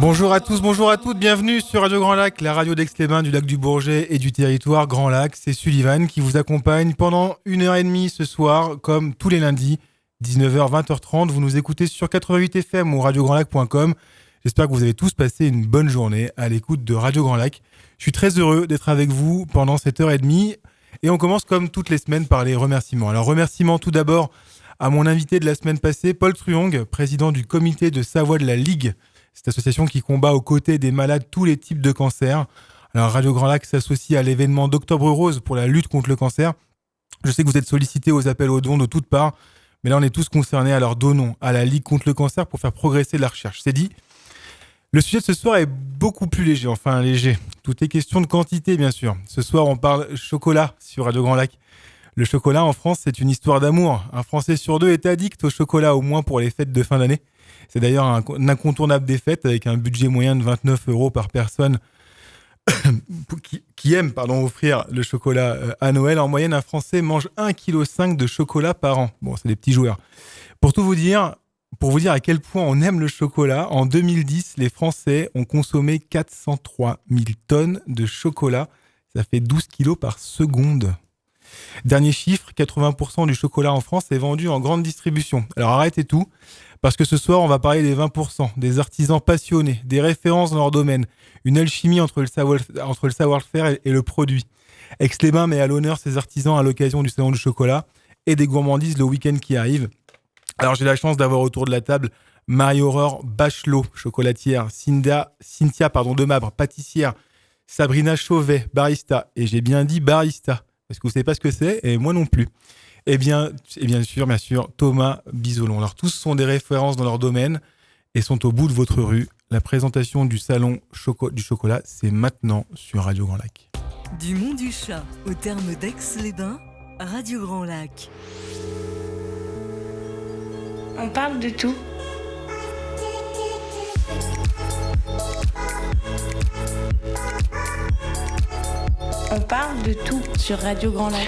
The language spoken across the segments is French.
Bonjour à tous, bonjour à toutes, bienvenue sur Radio Grand Lac, la radio d'Aix-les-Bains, du lac du Bourget et du territoire Grand Lac. C'est Sullivan qui vous accompagne pendant 1h30 ce soir, comme tous les lundis, 19h, 20h30. Vous nous écoutez sur 88 FM ou radiograndlac.com. J'espère que vous avez tous passé une bonne journée à l'écoute de Radio Grand Lac. Je suis très heureux d'être avec vous pendant cette heure et demie. Et on commence comme toutes les semaines par les remerciements. Alors remerciements tout d'abord à mon invité de la semaine passée, Paul Truong, président du comité de Savoie de la Ligue. Cette association qui combat aux côtés des malades tous les types de cancers. Alors Radio Grand Lac s'associe à l'événement d'Octobre Rose pour la lutte contre le cancer. Je sais que vous êtes sollicités aux appels aux dons de toutes parts, mais là on est tous concernés, alors donnons à la Ligue contre le cancer pour faire progresser la recherche. C'est dit. Le sujet de ce soir est beaucoup plus léger, enfin léger. Tout est question de quantité bien sûr. Ce soir on parle chocolat sur Radio Grand Lac. Le chocolat en France c'est une histoire d'amour. Un Français sur deux est addict au chocolat, au moins pour les fêtes de fin d'année. C'est d'ailleurs un incontournable des fêtes avec un budget moyen de 29 € par personne qui aime offrir le chocolat à Noël. En moyenne, un Français mange 1,5 kg de chocolat par an. Bon, c'est des petits joueurs. Pour vous dire à quel point on aime le chocolat, en 2010, les Français ont consommé 403 000 tonnes de chocolat. Ça fait 12 kilos par seconde. Dernier chiffre, 80% du chocolat en France est vendu en grande distribution. Alors arrêtez tout. Parce que ce soir, on va parler des 20%, des artisans passionnés, des références dans leur domaine, une alchimie entre le savoir-faire et le produit. Aix-les-Bains met à l'honneur ces artisans à l'occasion du Salon du chocolat et des gourmandises le week-end qui arrive. Alors j'ai la chance d'avoir autour de la table Marie-Aurore Bachelot, chocolatière, Cynthia Demabre, pâtissière, Sabrina Chauvet, barista. Et j'ai bien dit barista, parce que vous ne savez pas ce que c'est, et moi non plus. Et bien sûr, Thomas Bisolon. Alors, tous sont des références dans leur domaine et sont au bout de votre rue. La présentation du salon du chocolat, c'est maintenant sur Radio Grand Lac. Du Mont du Chat au terme d'Aix-les-Bains, Radio Grand Lac. On parle de tout. On parle de tout sur Radio Grand Lac.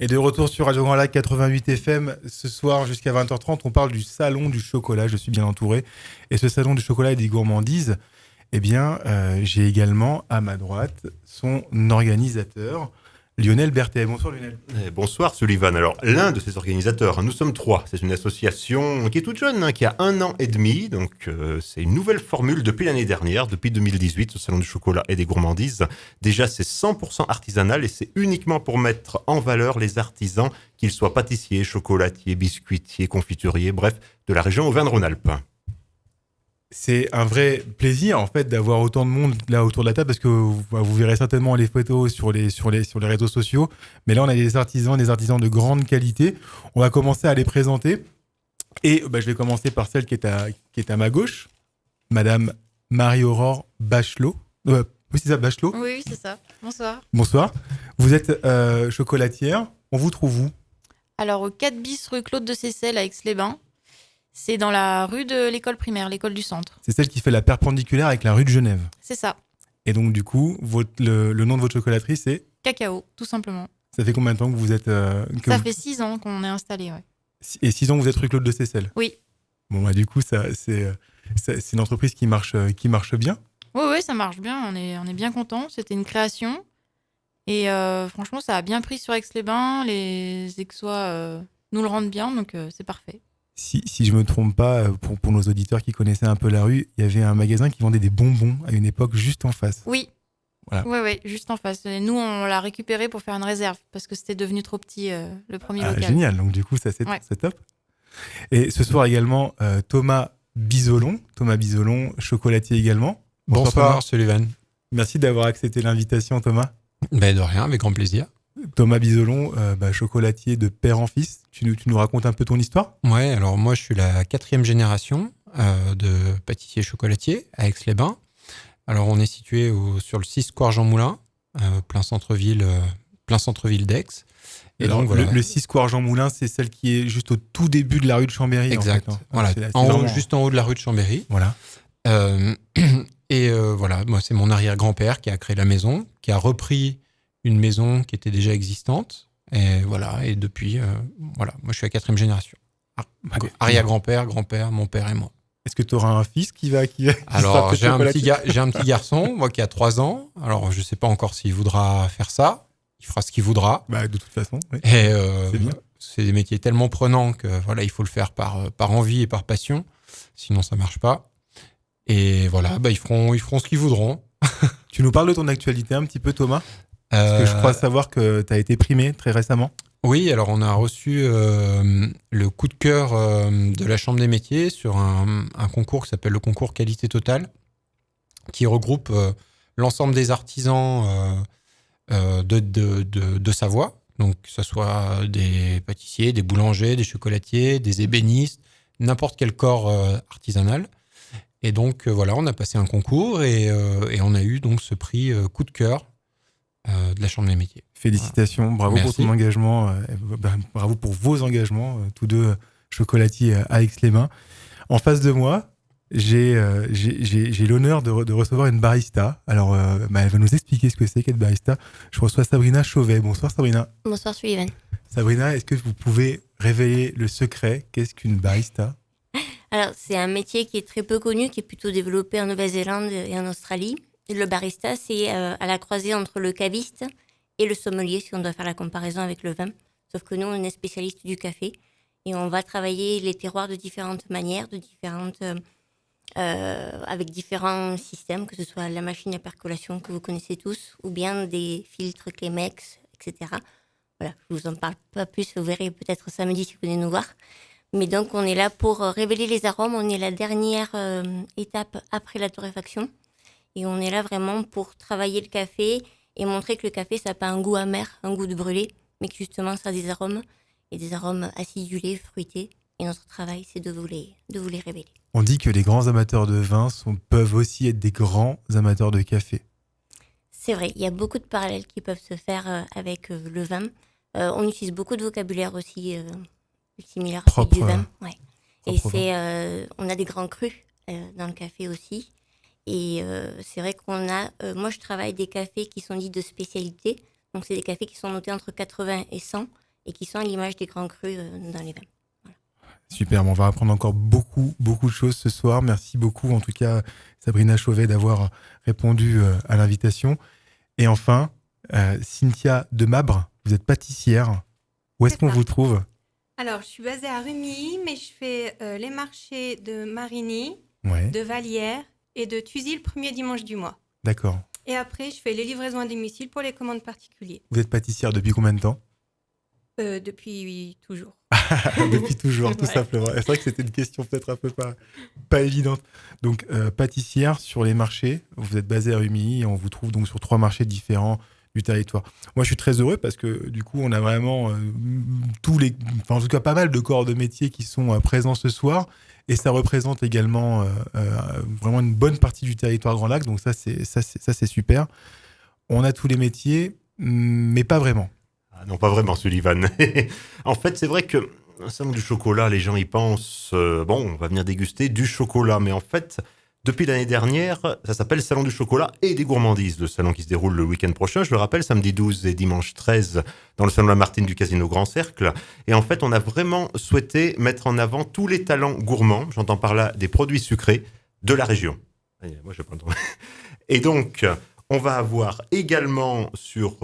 Et de retour sur Radio Grand Lac 88 FM, ce soir jusqu'à 20h30, on parle du salon du chocolat. Je suis bien entouré. Et ce salon du chocolat et des gourmandises, j'ai également à ma droite son organisateur, Lionel Berthet. Bonsoir Lionel. Bonsoir Sullivan. Alors l'un de ces organisateurs, nous sommes trois. C'est une association qui est toute jeune, qui a 1 an et demi. Donc c'est une nouvelle formule depuis l'année dernière, depuis 2018, au Salon du chocolat et des gourmandises. Déjà c'est 100% artisanal et c'est uniquement pour mettre en valeur les artisans, qu'ils soient pâtissiers, chocolatiers, biscuitiers, confituriers, bref, de la région Auvergne-Rhône-Alpes. C'est un vrai plaisir en fait d'avoir autant de monde là autour de la table parce que vous verrez certainement les photos sur les réseaux sociaux. Mais là on a des artisans de grande qualité. On va commencer à les présenter et je vais commencer par celle qui est à ma gauche, Madame Marie-Aurore Bachelot. Oui c'est ça, Bachelot. Oui c'est ça. Bonsoir. Bonsoir. Vous êtes chocolatière. On vous trouve où? Alors au 4 bis rue Claude de Seyssel à Aix-les-Bains. C'est dans la rue de l'école primaire, l'école du centre. C'est celle qui fait la perpendiculaire avec la rue de Genève. C'est ça. Et donc du coup, le nom de votre chocolaterie, c'est Cacao, tout simplement. Ça fait combien de temps que vous êtes... Ça fait 6 ans qu'on est installé, ouais. Et 6 ans que vous êtes rue Claude de Seyssel? Oui. Bon, du coup, c'est une entreprise qui marche bien? Oui, ça marche bien. On est bien contents. C'était une création. Et franchement, ça a bien pris sur Aix-les-Bains. Les Aixois nous le rendent bien, donc c'est parfait. Si je me trompe pas, pour nos auditeurs qui connaissaient un peu la rue, il y avait un magasin qui vendait des bonbons à une époque juste en face. Oui. Voilà. Oui, juste en face. Et nous, on l'a récupéré pour faire une réserve parce que c'était devenu trop petit, le premier local. Génial. Donc du coup, ça c'est top. Et ce soir également, Thomas Bisolon, chocolatier également. Bonsoir Sullivan. Merci d'avoir accepté l'invitation, Thomas. De rien, avec grand plaisir. Thomas Bisolon, chocolatier de père en fils. Tu nous racontes un peu ton histoire? Ouais, alors moi je suis la 4e génération de pâtissier chocolatier à Aix-les-Bains. Alors on est situé sur le 6 square Jean Moulin, plein centre-ville d'Aix. Et alors, donc, voilà. Le 6 square Jean Moulin, c'est celle qui est juste au tout début de la rue de Chambéry. Exact. En fait, voilà, juste en haut de la rue de Chambéry. Voilà. Voilà, moi c'est mon arrière-grand-père qui a créé la maison, qui a repris une maison qui était déjà existante. Et voilà, et depuis, moi je suis la 4e génération. Arrière-grand-père, grand-père, mon père et moi. Est-ce que tu auras un fils qui sera Alors, peut-être j'ai un chocolatier petit garçon, moi, qui a 3 ans. Alors, je sais pas encore s'il voudra faire ça. Il fera ce qu'il voudra. Bah, de toute façon, oui. Et C'est bien. c'est des métiers tellement prenants que voilà, il faut le faire par envie et par passion. Sinon, ça marche pas. Et voilà, ils feront ce qu'ils voudront. Tu nous parles de ton actualité un petit peu, Thomas? Parce que je crois savoir que tu as été primé très récemment. Oui, alors on a reçu le coup de cœur de la Chambre des métiers sur un concours qui s'appelle le concours Qualité Totale, qui regroupe l'ensemble des artisans de Savoie, donc que ce soit des pâtissiers, des boulangers, des chocolatiers, des ébénistes, n'importe quel corps artisanal. Et donc voilà, on a passé un concours et on a eu donc ce prix coup de cœur de la Chambre des métiers. Félicitations, bravo Merci. pour ton engagement, bravo pour vos engagements, tous deux chocolatiers à Aix-les-Bains. En face de moi, j'ai l'honneur de recevoir une barista. Alors, elle va nous expliquer ce que c'est qu'être barista. Je reçois Sabrina Chauvet. Bonsoir Sabrina. Bonsoir Sullivan. Sabrina, est-ce que vous pouvez révéler le secret? Qu'est-ce qu'une barista? Alors, c'est un métier qui est très peu connu, qui est plutôt développé en Nouvelle-Zélande et en Australie. Le barista, c'est à la croisée entre le caviste et le sommelier, si on doit faire la comparaison avec le vin. Sauf que nous, on est spécialiste du café et on va travailler les terroirs de différentes manières, avec différents systèmes, que ce soit la machine à percolation que vous connaissez tous, ou bien des filtres Chemex, etc. Voilà, je vous en parle pas plus, vous verrez peut-être samedi si vous venez nous voir. Mais donc, on est là pour révéler les arômes. On est la dernière étape après la torréfaction. Et on est là vraiment pour travailler le café et montrer que le café, ça n'a pas un goût amer, un goût de brûlé, mais que justement, ça a des arômes, et des arômes acidulés, fruités. Et notre travail, c'est de vous les révéler. On dit que les grands amateurs de vin peuvent aussi être des grands amateurs de café. C'est vrai, il y a beaucoup de parallèles qui peuvent se faire avec le vin. On utilise beaucoup de vocabulaire aussi similaire à celui du vin. Ouais. Et on a des grands crus dans le café aussi. Et c'est vrai qu'on a... moi, je travaille des cafés qui sont dits de spécialité. Donc, c'est des cafés qui sont notés entre 80 et 100 et qui sont à l'image des grands crus dans les vins. Voilà. Super, on va apprendre encore beaucoup de choses ce soir. Merci beaucoup, en tout cas, Sabrina Chauvet, d'avoir répondu à l'invitation. Et enfin, Cynthia de Mabre, vous êtes pâtissière. Où est-ce qu'on vous trouve? Alors, je suis basée à Rumilly, mais je fais les marchés de Marigny, Ouais, de Vallières et de Tusil le premier dimanche du mois. d'accord. Et après, je fais les livraisons à domicile pour les commandes particulières. Vous êtes pâtissière depuis combien de temps? Depuis toujours. Depuis toujours, tout Ouais. simplement. C'est vrai que c'était une question peut-être un peu pas évidente. Donc, pâtissière sur les marchés, vous êtes basée à Rumilly et on vous trouve donc sur 3 marchés différents du territoire. Moi, je suis très heureux parce que du coup, on a vraiment en tout cas pas mal de corps de métier qui sont présents ce soir et ça représente également vraiment une bonne partie du territoire Grand Lac. Donc ça, c'est super. On a tous les métiers, mais pas vraiment. Ah non, pas vraiment, Sullivan. En fait, c'est vrai que un salon du chocolat, les gens y pensent, on va venir déguster du chocolat. Mais en fait, depuis l'année dernière, ça s'appelle Salon du chocolat et des gourmandises. Le salon qui se déroule le week-end prochain, je le rappelle, samedi 12 et dimanche 13, dans le salon Lamartine du Casino Grand Cercle. Et en fait, on a vraiment souhaité mettre en avant tous les talents gourmands, j'entends par là des produits sucrés, de la région. Moi, je prends. Et donc... on va avoir également sur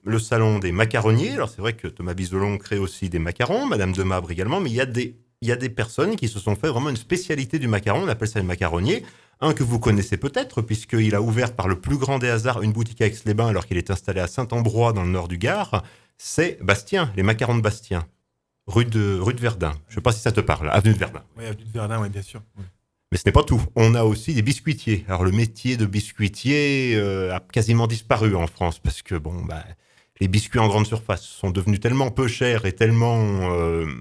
le salon des macaronniers. Alors, c'est vrai que Thomas Bisolon crée aussi des macarons, Madame de Mabre également, mais il y a des personnes qui se sont fait vraiment une spécialité du macaron. On appelle ça les macaronniers. Un que vous connaissez peut-être, puisqu'il a ouvert par le plus grand des hasards une boutique à Aix-les-Bains alors qu'il est installé à Saint-Ambrois dans le nord du Gard. C'est Bastien, les macarons de Bastien, rue de Verdun. Je ne sais pas si ça te parle, avenue de Verdun. Oui, avenue de Verdun, oui, bien sûr. Oui. Mais ce n'est pas tout. On a aussi des biscuitiers. Alors, le métier de biscuitier a quasiment disparu en France parce que, les biscuits en grande surface sont devenus tellement peu chers et tellement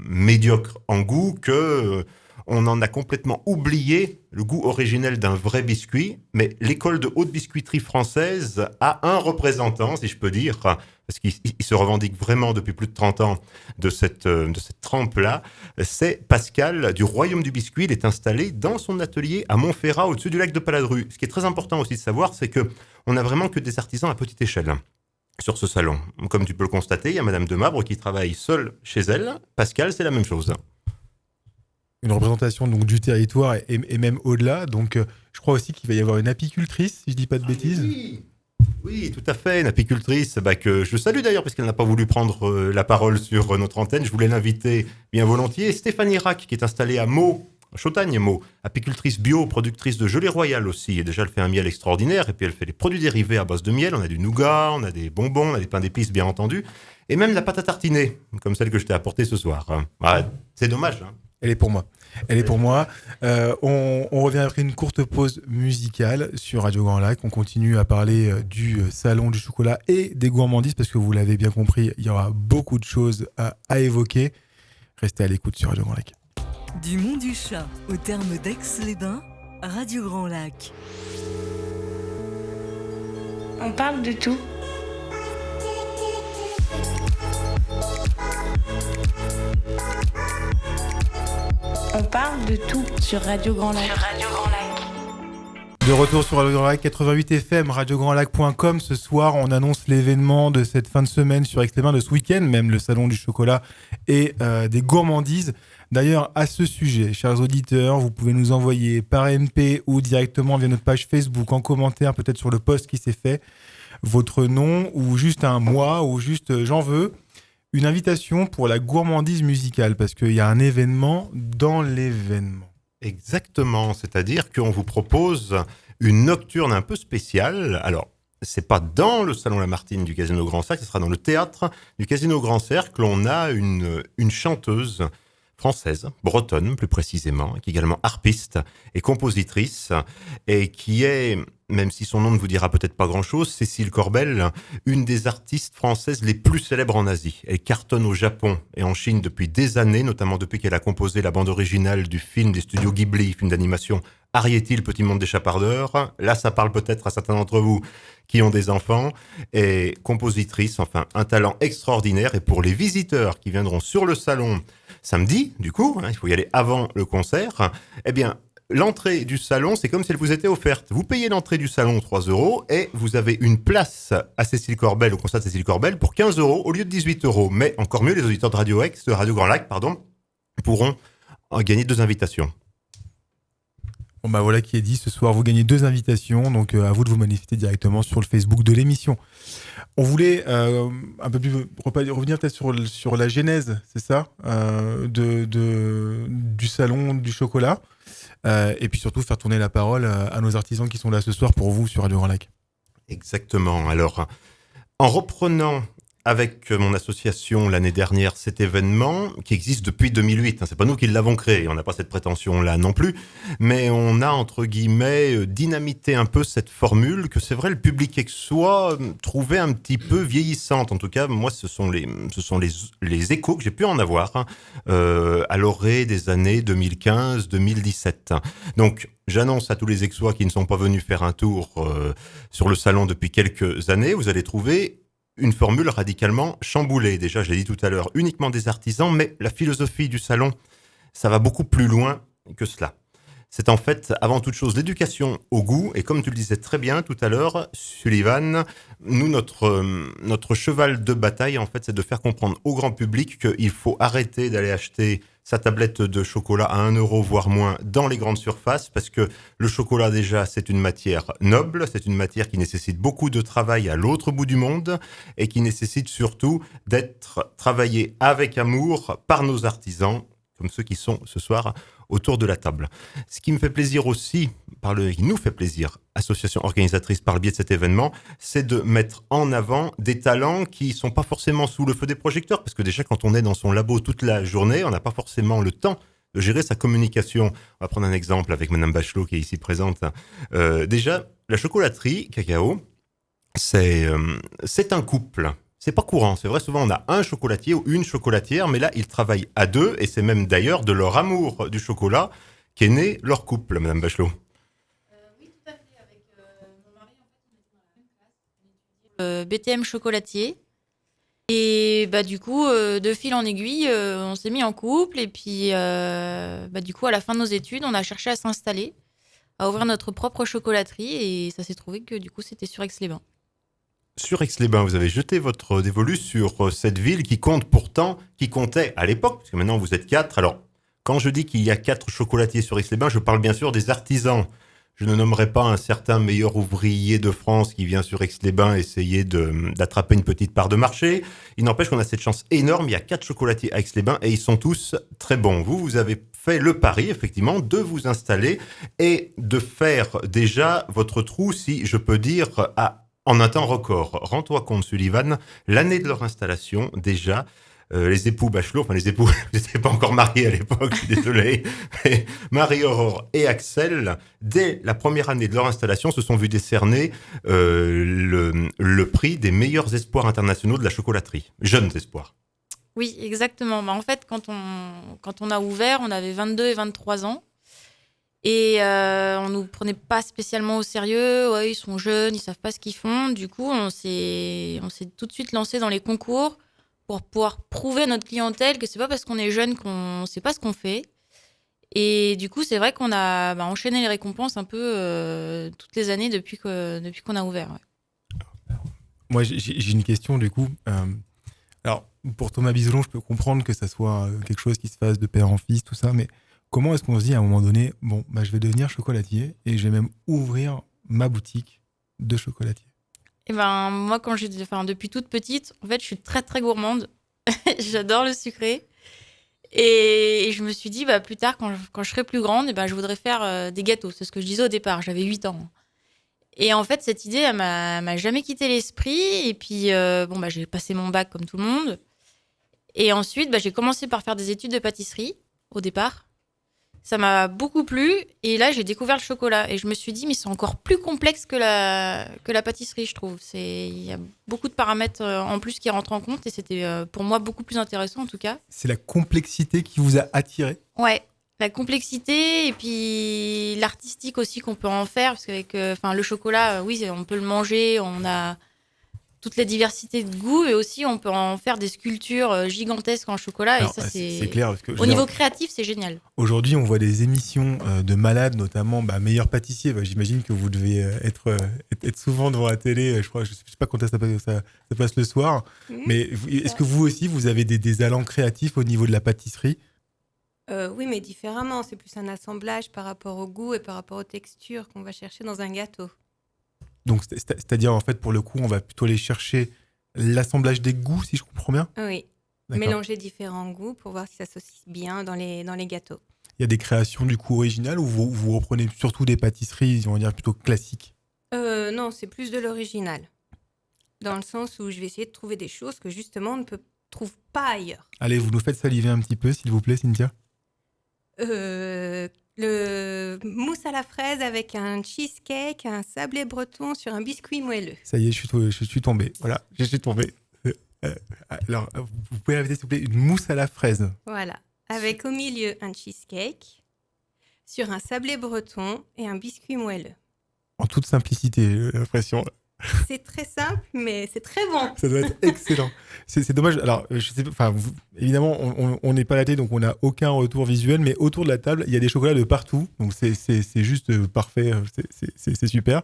médiocres en goût que on en a complètement oublié le goût originel d'un vrai biscuit. Mais l'école de haute biscuiterie française a un représentant, si je peux dire, parce qu'il se revendique vraiment depuis plus de 30 ans de cette trempe-là. C'est Pascal du Royaume du Biscuit. Il est installé dans son atelier à Montferrat, au-dessus du lac de Paladru. Ce qui est très important aussi de savoir, c'est qu'on n'a vraiment que des artisans à petite échelle sur ce salon. Comme tu peux le constater, il y a Madame de Mabre qui travaille seule chez elle. Pascal, c'est la même chose. une représentation donc, du territoire et même au-delà. Donc, je crois aussi qu'il va y avoir une apicultrice, si je dis pas de bêtises. Oui, tout à fait, une apicultrice que je salue d'ailleurs parce qu'elle n'a pas voulu prendre la parole sur notre antenne. Je voulais l'inviter bien volontiers. Stéphanie Rack, qui est installée à Meaux, Chautagne, Meaux, apicultrice bio, productrice de gelée royale aussi. Et déjà, elle fait un miel extraordinaire et puis elle fait des produits dérivés à base de miel. On a du nougat, on a des bonbons, on a des pains d'épices bien entendu. Et même la pâte à tartiner, comme celle que je t'ai apportée ce soir. C'est dommage. Elle est pour moi. On revient après une courte pause musicale sur Radio Grand Lac. On continue à parler du salon du chocolat et des gourmandises parce que vous l'avez bien compris, il y aura beaucoup de choses à évoquer. Restez à l'écoute sur Radio Grand Lac. Du Mont du Chat au terme d'Aix-les-Bains, Radio Grand Lac. On parle de tout. On parle de tout sur Radio Grand Lac. De retour sur Radio Grand Lac 88 FM, radiograndlac.com. Ce soir, on annonce l'événement de cette fin de semaine sur Aix-les-Bains, de ce week-end, même le salon du chocolat et des gourmandises. D'ailleurs, à ce sujet, chers auditeurs, vous pouvez nous envoyer par MP ou directement via notre page Facebook, en commentaire, peut-être sur le post qui s'est fait, votre nom ou juste un mois ou juste j'en veux. Une invitation pour la gourmandise musicale, parce qu'il y a un événement dans l'événement. Exactement, c'est-à-dire qu'on vous propose une nocturne un peu spéciale. Alors, c'est pas dans le Salon Lamartine du Casino Grand Cercle, ce sera dans le théâtre du Casino Grand Cercle. On a une chanteuse française, bretonne plus précisément, qui est également harpiste et compositrice, et qui est, même si son nom ne vous dira peut-être pas grand-chose, Cécile Corbel, une des artistes françaises les plus célèbres en Asie. Elle cartonne au Japon et en Chine depuis des années, notamment depuis qu'elle a composé la bande originale du film des studios Ghibli, film d'animation Arrietty, le petit monde des chapardeurs. Là, ça parle peut-être à certains d'entre vous qui ont des enfants. Et compositrice, enfin, un talent extraordinaire. Et pour les visiteurs qui viendront sur le salon samedi, du coup, il faut y aller avant le concert, eh bien, l'entrée du salon, c'est comme si elle vous était offerte. Vous payez l'entrée du salon 3 € et vous avez une place à Cécile Corbel, au concert de Cécile Corbel, pour 15 € au lieu de 18 €. Mais encore mieux, les auditeurs de Radio Grand Lac, pourront gagner 2 invitations. Bon bah voilà qui est dit, ce soir vous gagnez 2 invitations, donc à vous de vous manifester directement sur le Facebook de l'émission. On voulait un peu plus revenir peut-être sur la genèse, c'est ça, du salon du chocolat, et puis surtout faire tourner la parole à nos artisans qui sont là ce soir pour vous sur Radio Grand Lac. Exactement, alors en reprenant avec mon association l'année dernière cet événement qui existe depuis 2008. C'est pas nous qui l'avons créé, on n'a pas cette prétention-là non plus, mais on a entre guillemets dynamité un peu cette formule que c'est vrai le public aixois trouvait un petit peu vieillissante. En tout cas, moi, ce sont les échos que j'ai pu en avoir à l'orée des années 2015-2017. Donc, j'annonce à tous les aixois qui ne sont pas venus faire un tour sur le salon depuis quelques années, vous allez trouver une formule radicalement chamboulée. Déjà, je l'ai dit tout à l'heure, uniquement des artisans, mais la philosophie du salon, ça va beaucoup plus loin que cela. C'est en fait, avant toute chose, l'éducation au goût. Et comme tu le disais très bien tout à l'heure, Sullivan, nous, notre cheval de bataille, en fait, c'est de faire comprendre au grand public qu'il faut arrêter d'aller acheter sa tablette de chocolat à 1 €, voire moins, dans les grandes surfaces, parce que le chocolat, déjà, c'est une matière noble, c'est une matière qui nécessite beaucoup de travail à l'autre bout du monde, et qui nécessite surtout d'être travaillé avec amour par nos artisans, comme ceux qui sont ce soir autour de la table. Ce qui me fait plaisir aussi, qui nous fait plaisir, association organisatrice par le biais de cet événement, c'est de mettre en avant des talents qui sont pas forcément sous le feu des projecteurs, parce que déjà quand on est dans son labo toute la journée, on n'a pas forcément le temps de gérer sa communication. On va prendre un exemple avec Madame Bachelot qui est ici présente. Déjà, la chocolaterie Cacao, c'est un couple. C'est pas courant, c'est vrai, souvent on a un chocolatier ou une chocolatière, mais là ils travaillent à 2, et c'est même d'ailleurs de leur amour du chocolat qu'est né leur couple, Madame Bachelot. Oui, tout à fait, avec mon mari, en fait, on était dans la même classe, on étudiait BTM chocolatier, et du coup, de fil en aiguille, on s'est mis en couple, et puis du coup, à la fin de nos études, on a cherché à s'installer, à ouvrir notre propre chocolaterie, et ça s'est trouvé que du coup, c'était sur Aix-les-Bains. Sur Aix-les-Bains, vous avez jeté votre dévolu sur cette ville qui comptait à l'époque, parce que maintenant vous êtes 4. Alors, quand je dis qu'il y a 4 chocolatiers sur Aix-les-Bains, je parle bien sûr des artisans. Je ne nommerai pas un certain meilleur ouvrier de France qui vient sur Aix-les-Bains essayer d'attraper une petite part de marché. Il n'empêche qu'on a cette chance énorme. Il y a 4 chocolatiers à Aix-les-Bains et ils sont tous très bons. Vous avez fait le pari, effectivement, de vous installer et de faire déjà votre trou, si je peux dire, en un temps record. Rends-toi compte, Sullivan, l'année de leur installation, déjà, les époux Bachelot, enfin les époux, ils n'étaient pas encore mariés à l'époque, je suis désolé, mais Marie-Aurore et Axel, dès la première année de leur installation, se sont vus décerner le prix des meilleurs espoirs internationaux de la chocolaterie. Jeunes espoirs. Oui, exactement. En fait, quand on a ouvert, on avait 22 et 23 ans. Et on nous prenait pas spécialement au sérieux. Ouais, ils sont jeunes, ils savent pas ce qu'ils font. Du coup, on s'est tout de suite lancé dans les concours pour pouvoir prouver à notre clientèle que c'est pas parce qu'on est jeune qu'on sait pas ce qu'on fait. Et du coup, c'est vrai qu'on a enchaîné les récompenses un peu toutes les années depuis qu'on a ouvert. Ouais. Moi, j'ai une question du coup. Alors, pour Thomas Biselon, je peux comprendre que ça soit quelque chose qui se fasse de père en fils, tout ça, mais comment est-ce qu'on se dit à un moment donné, je vais devenir chocolatier et je vais même ouvrir ma boutique de chocolatier? Et moi, depuis toute petite, en fait, je suis très très gourmande. J'adore le sucré. Et je me suis dit, plus tard, quand je serai plus grande, je voudrais faire des gâteaux. C'est ce que je disais au départ. J'avais 8 ans. Et en fait, cette idée, elle m'a jamais quitté l'esprit. Et puis, j'ai passé mon bac comme tout le monde. Et ensuite, j'ai commencé par faire des études de pâtisserie au départ. Ça m'a beaucoup plu. Et là, j'ai découvert le chocolat. Et je me suis dit, mais c'est encore plus complexe que la pâtisserie, je trouve. Il y a beaucoup de paramètres en plus qui rentrent en compte. Et c'était pour moi beaucoup plus intéressant, en tout cas. C'est la complexité qui vous a attiré? Ouais, la complexité et puis l'artistique aussi qu'on peut en faire. Parce qu'avec le chocolat, oui, on peut le manger. On a toute la diversité de goûts. Et aussi, on peut en faire des sculptures gigantesques en chocolat. Alors, et ça, c'est clair. Parce que, au niveau créatif, c'est génial. Aujourd'hui, on voit des émissions de malades, notamment Meilleur pâtissier. J'imagine que vous devez être souvent devant la télé. Je sais pas quand ça passe le soir. Mais est-ce que vous aussi, vous avez des talents créatifs au niveau de la pâtisserie? Oui, mais différemment. C'est plus un assemblage par rapport au goût et par rapport aux textures qu'on va chercher dans un gâteau. Donc, c'est-à-dire, en fait, pour le coup, on va plutôt aller chercher l'assemblage des goûts, si je comprends bien? Oui. D'accord. Mélanger différents goûts pour voir si ça s'associe bien dans les gâteaux. Il y a des créations, du coup, originales ou vous reprenez surtout des pâtisseries, on va dire, plutôt classiques? Non, c'est plus de l'original. Dans le sens où je vais essayer de trouver des choses que, justement, on ne trouve pas ailleurs. Allez, vous nous faites saliver un petit peu, s'il vous plaît, Cynthia. Le mousse à la fraise avec un cheesecake, un sablé breton sur un biscuit moelleux. Ça y est, je suis tombé. Voilà, je suis tombé. Alors, vous pouvez répéter, s'il vous plaît, une mousse à la fraise. Voilà, avec au milieu un cheesecake, sur un sablé breton et un biscuit moelleux. En toute simplicité, j'ai l'impression. C'est très simple, mais c'est très bon. Ça doit être excellent. C'est dommage. Alors, je sais pas. Évidemment, on n'est pas à la télé, donc on n'a aucun retour visuel. Mais autour de la table, il y a des chocolats de partout. Donc c'est juste parfait. C'est super.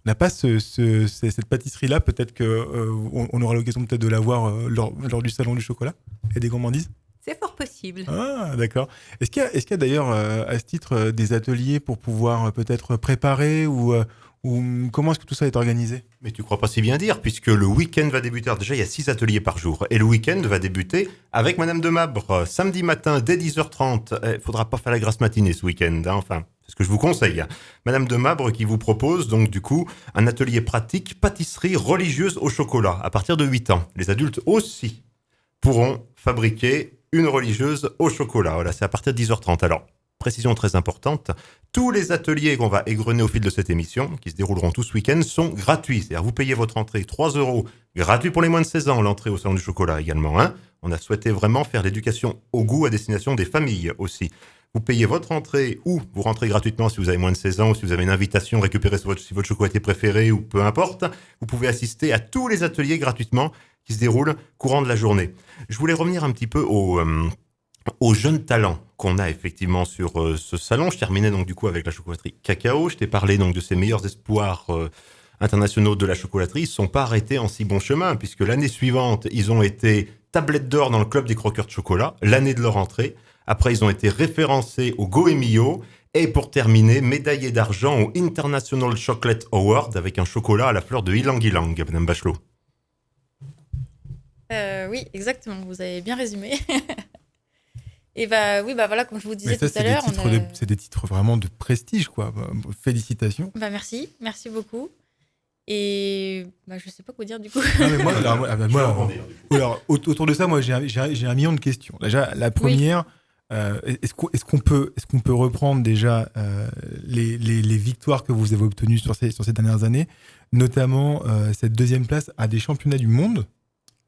On n'a pas cette pâtisserie-là. Peut-être qu'on aura l'occasion peut-être de la voir lors du salon du chocolat. Il y a des gourmandises. C'est fort possible. Ah, d'accord. Est-ce qu'il y a d'ailleurs, à ce titre, des ateliers pour pouvoir peut-être préparer ou comment est-ce que tout ça est organisé? Mais tu crois pas si bien dire, puisque le week-end va débuter. Alors déjà, il y a 6 ateliers par jour. Et le week-end va débuter avec Madame de Mabre, samedi matin dès 10h30. Il faudra pas faire la grasse matinée ce week-end, hein, enfin, c'est ce que je vous conseille. Madame de Mabre qui vous propose donc du coup un atelier pratique pâtisserie religieuse au chocolat à partir de 8 ans. Les adultes aussi pourront fabriquer une religieuse au chocolat. Voilà, c'est à partir de 10h30. Alors, précision très importante, tous les ateliers qu'on va égrener au fil de cette émission, qui se dérouleront tout ce week-end, sont gratuits. C'est-à-dire, vous payez votre entrée 3 €, gratuit pour les moins de 16 ans, l'entrée au Salon du Chocolat également. Hein. On a souhaité vraiment faire l'éducation au goût à destination des familles aussi. Vous payez votre entrée ou vous rentrez gratuitement si vous avez moins de 16 ans ou si vous avez une invitation, récupérer si votre chocolatier préféré ou peu importe. Vous pouvez assister à tous les ateliers gratuitement qui se déroulent courant de la journée. Je voulais revenir un petit peu aux jeunes talents qu'on a effectivement sur ce salon. Je terminais donc du coup avec la chocolaterie Cacao. Je t'ai parlé donc de ses meilleurs espoirs internationaux de la chocolaterie, ils ne sont pas arrêtés en si bon chemin, puisque l'année suivante, ils ont été tablette d'or dans le club des croqueurs de chocolat, l'année de leur entrée. Après, ils ont été référencés au Goemio. Et pour terminer, médaillé d'argent au International Chocolate Award avec un chocolat à la fleur de ylang ylang, Madame Bachelot. Oui, exactement. Vous avez bien résumé. Et voilà, comme je vous disais tout à l'heure, c'est des titres vraiment de prestige, quoi. Félicitations. Merci beaucoup. Et je sais pas quoi dire du coup. Non, mais alors, autour de ça, moi j'ai un million de questions. Déjà, la première, est-ce qu'on peut reprendre déjà les victoires que vous avez obtenues sur ces dernières années, notamment cette deuxième place à des championnats du monde?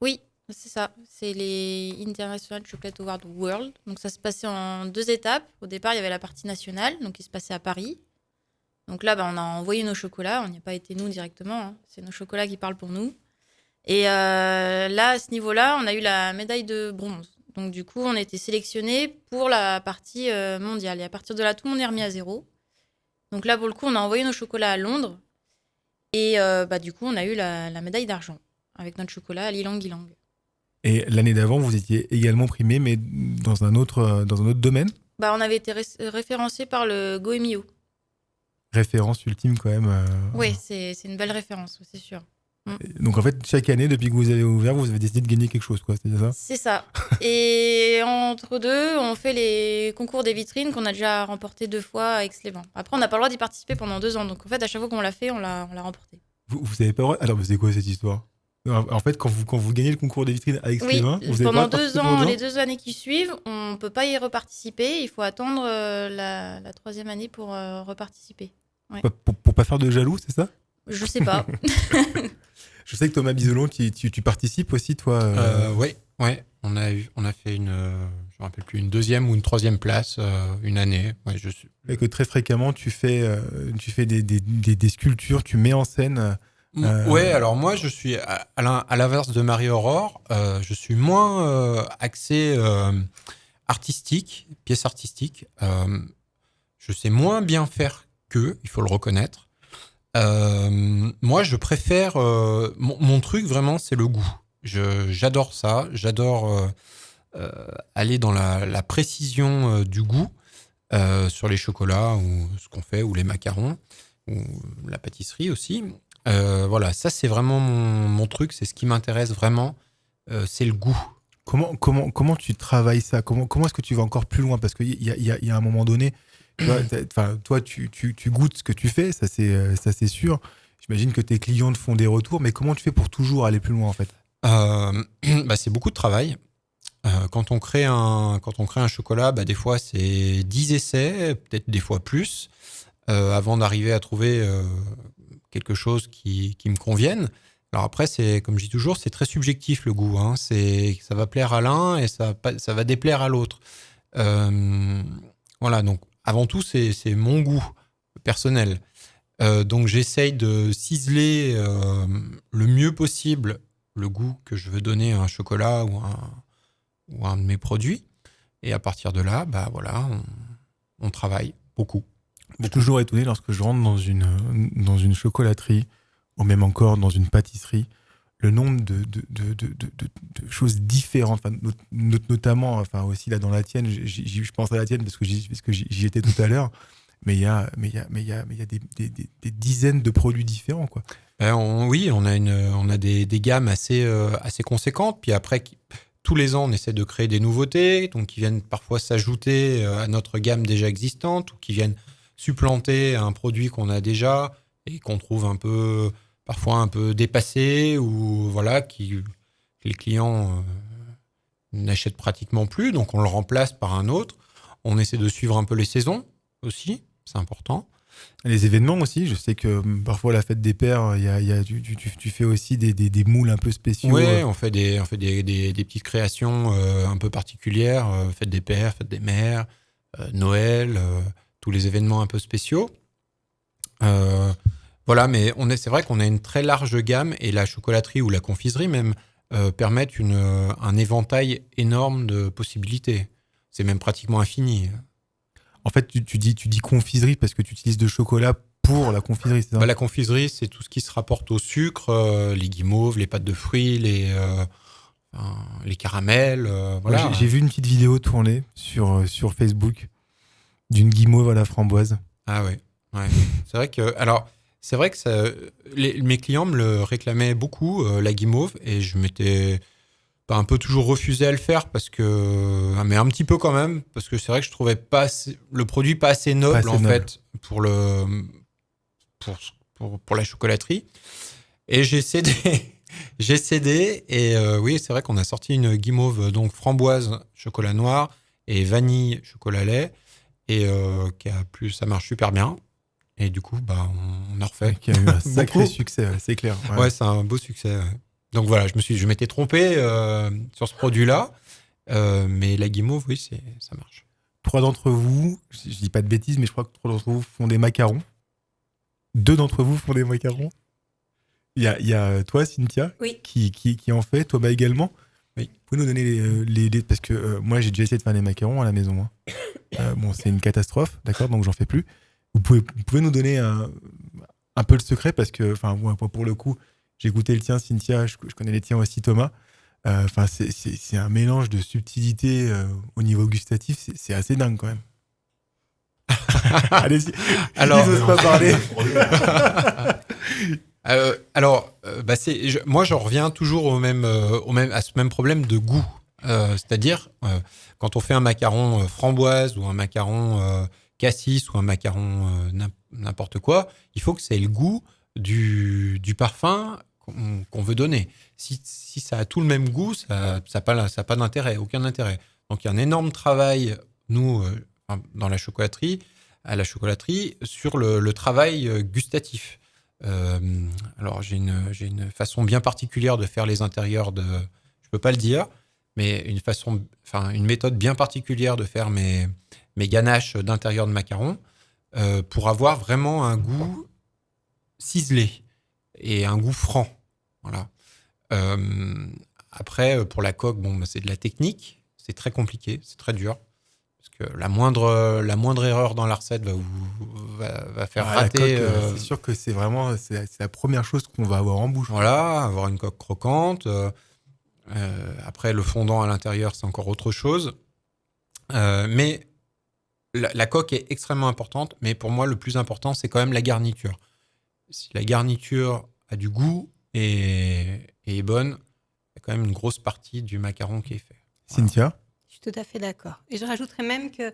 Oui, c'est ça. C'est les International Chocolate Award World. Donc ça se passait en 2 étapes. Au départ, il y avait la partie nationale, donc qui se passait à Paris. Donc là, on a envoyé nos chocolats. On n'y a pas été nous directement, hein. C'est nos chocolats qui parlent pour nous. Et là, à ce niveau-là, on a eu la médaille de bronze. Donc du coup, on a été sélectionnés pour la partie mondiale. Et à partir de là, tout le monde est remis à zéro. Donc là, pour le coup, on a envoyé nos chocolats à Londres. Et du coup, on a eu la médaille d'argent avec notre chocolat à l'ylang ylang. Et l'année d'avant, vous étiez également primé, mais dans un autre domaine? On avait été référencé par le Goemio. Référence ultime quand même. Oui, c'est une belle référence, c'est sûr. Donc en fait, chaque année, depuis que vous avez ouvert, vous avez décidé de gagner quelque chose, quoi, c'est ça? C'est ça. Et entre deux, on fait les concours des vitrines qu'on a déjà remporté 2 fois à Aix-les-Bains. Après, on n'a pas le droit d'y participer pendant 2 ans. Donc en fait, à chaque fois qu'on l'a fait, on l'a remporté. Vous avez pas le droit? Alors, c'est quoi cette histoire? En fait, quand vous gagnez le concours des vitrines à Aix-les-Bains, vous avez pendant pas 2 ans, les 2 années qui suivent, on ne peut pas y reparticiper. Il faut attendre la 3e année pour reparticiper. Ouais. Pour pas faire de jaloux, c'est ça? Je sais pas. Je sais que Thomas Biselon, tu participes aussi, toi. Oui. On a fait je me rappelle plus, une 2e ou une 3e place une année. Ouais, Et que très fréquemment, tu fais des sculptures, tu mets en scène. Ouais, alors moi, je suis à l'inverse de Marie-Aurore, je suis moins axé artistique, pièce artistique. Je sais moins bien faire qu'eux, il faut le reconnaître. Moi, je préfère... mon truc, vraiment, c'est le goût. J'adore ça. J'adore aller dans la précision du goût sur les chocolats ou ce qu'on fait, ou les macarons, ou la pâtisserie aussi. Voilà, ça, c'est vraiment mon truc. C'est ce qui m'intéresse vraiment. C'est le goût. Comment tu travailles ça? Comment est-ce que tu vas encore plus loin? Parce qu'il y a un moment donné... Toi, tu goûtes ce que tu fais, ça c'est sûr. J'imagine que tes clients te font des retours, mais comment tu fais pour toujours aller plus loin en fait? C'est beaucoup de travail. Quand on crée un chocolat, des fois c'est 10 essais, peut-être des fois plus, avant d'arriver à trouver quelque chose qui me convienne. Alors après, c'est comme je dis toujours, c'est très subjectif le goût. Hein. Ça va plaire à l'un et ça va déplaire à l'autre. Voilà, donc avant tout, c'est mon goût personnel. Donc, j'essaye de ciseler le mieux possible le goût que je veux donner à un chocolat ou un de mes produits. Et à partir de là, on travaille beaucoup. Je suis toujours étonné lorsque je rentre dans une chocolaterie ou même encore dans une pâtisserie, le nombre de choses différentes, notamment aussi là dans la tienne, je pense à la tienne parce que j'y étais tout à l'heure, mais il y a des dizaines de produits différents, quoi. Oui, on a des gammes assez conséquentes, puis après tous les ans on essaie de créer des nouveautés, donc qui viennent parfois s'ajouter à notre gamme déjà existante ou qui viennent supplanter un produit qu'on a déjà et qu'on trouve parfois un peu dépassé ou voilà, que les clients n'achètent pratiquement plus, donc on le remplace par un autre. On essaie de suivre un peu les saisons aussi, c'est important. Les événements aussi, je sais que parfois la fête des pères, tu fais aussi des moules un peu spéciaux. Oui, on fait des petites créations un peu particulières, fête des pères, fête des mères, Noël, tous les événements un peu spéciaux. Voilà, mais c'est vrai qu'on a une très large gamme et la chocolaterie ou la confiserie même permettent un éventail énorme de possibilités. C'est même pratiquement infini. En fait, tu dis confiserie parce que tu utilises de chocolat pour la confiserie, c'est ça? La confiserie, c'est tout ce qui se rapporte au sucre, les guimauves, les pâtes de fruits, les caramels. Voilà. J'ai vu une petite vidéo tournée sur Facebook d'une guimauve à la framboise. Ah ouais. C'est vrai que mes clients me le réclamaient beaucoup, la guimauve, et je m'étais un peu toujours refusé à le faire mais un petit peu quand même, parce que c'est vrai que je trouvais le produit pas assez noble fait pour la chocolaterie. Et j'ai cédé. Et oui, c'est vrai qu'on a sorti une guimauve donc framboise chocolat noir et vanille chocolat lait, et ça marche super bien. Et du coup, on a refait. Qui a eu un sacré succès, c'est clair. Ouais, c'est un beau succès. Ouais. Donc voilà, je m'étais trompé sur ce produit-là, mais la guimauve, oui, ça marche. 3 d'entre vous, je dis pas de bêtises, mais je crois que 3 d'entre vous font des macarons. 2 d'entre vous font des macarons. Il y a toi, Cynthia, Oui. qui en fait, Thomas également. Oui. Vous pouvez nous donner les parce que moi, j'ai déjà essayé de faire des macarons à la maison. Bon, c'est une catastrophe, d'accord, donc j'en fais plus. Vous pouvez nous donner un peu le secret, parce que, moi, pour le coup, j'ai goûté le tien, Cynthia, je connais les tiens aussi, Thomas. C'est un mélange de subtilité au niveau gustatif, c'est assez dingue quand même. Allez-y, alors, ils n'osent pas parler. Moi, j'en reviens toujours à ce même problème de goût. C'est-à-dire, quand on fait un macaron framboise ou un macaron cassis ou un macaron n'importe quoi, il faut que c'est le goût du parfum qu'on veut donner. Si ça a tout le même goût, ça n'a pas d'intérêt, aucun intérêt. Donc il y a un énorme travail, nous, à la chocolaterie, sur le travail gustatif. Alors j'ai une façon bien particulière de faire les intérieurs je peux pas le dire, mais une méthode bien particulière de faire mes ganaches d'intérieur de macarons pour avoir vraiment un goût ciselé et un goût franc. Voilà. Après, pour la coque, c'est de la technique, c'est très compliqué, c'est très dur. Parce que la moindre erreur dans la recette va faire rater. La coque, c'est sûr que c'est la première chose qu'on va avoir en bouche. Voilà, avoir une coque croquante. Après, le fondant à l'intérieur, c'est encore autre chose. Mais la coque est extrêmement importante. Mais pour moi, le plus important, c'est quand même la garniture. Si la garniture a du goût et est bonne, il y a quand même une grosse partie du macaron qui est fait. Voilà. Cynthia ? Je suis tout à fait d'accord. Et je rajouterais même que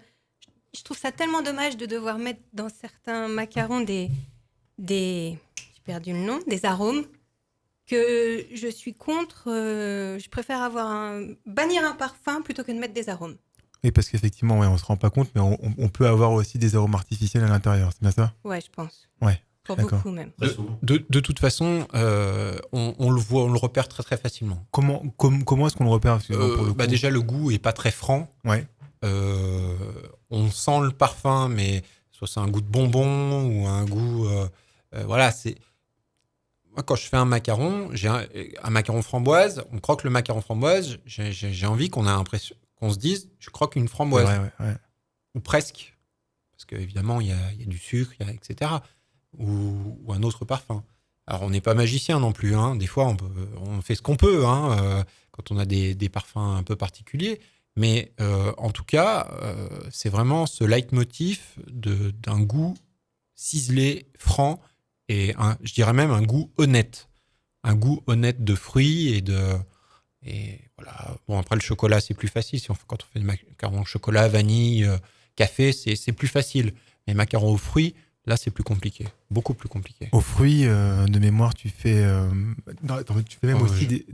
je trouve ça tellement dommage de devoir mettre dans certains macarons j'ai perdu le nom, des arômes, que je suis contre. Je préfère bannir un parfum plutôt que de mettre des arômes. Oui, parce qu'effectivement, on ne se rend pas compte, mais on peut avoir aussi des arômes artificiels à l'intérieur, c'est bien ça ? Ouais, je pense. Ouais. Pour D'accord. beaucoup même. De toute façon, on le voit, on le repère très très facilement. Comment est-ce qu'on le repère ? Parce que, pour le coup... Déjà, le goût est pas très franc. Ouais. On sent le parfum, mais soit c'est un goût de bonbon ou un goût. Voilà, c'est. Moi, quand je fais un macaron, j'ai un macaron framboise. On croque le macaron framboise. J'ai envie qu'on se dise, je croque une framboise. Ouais. Ou presque, parce qu'évidemment, il y a du sucre, etc. Ou un autre parfum. Alors, on n'est pas magicien non plus. Hein. Des fois, on fait ce qu'on peut quand on a des parfums un peu particuliers. Mais en tout cas, c'est vraiment ce leitmotiv d'un goût ciselé, franc, et je dirais même un goût honnête. Un goût honnête de fruits et voilà. Bon, après, le chocolat, c'est plus facile. Quand on fait des macarons au chocolat, vanille, café, c'est plus facile. Mais macarons aux fruits, là, c'est plus compliqué. Beaucoup plus compliqué. Aux fruits, de mémoire, tu fais même aussi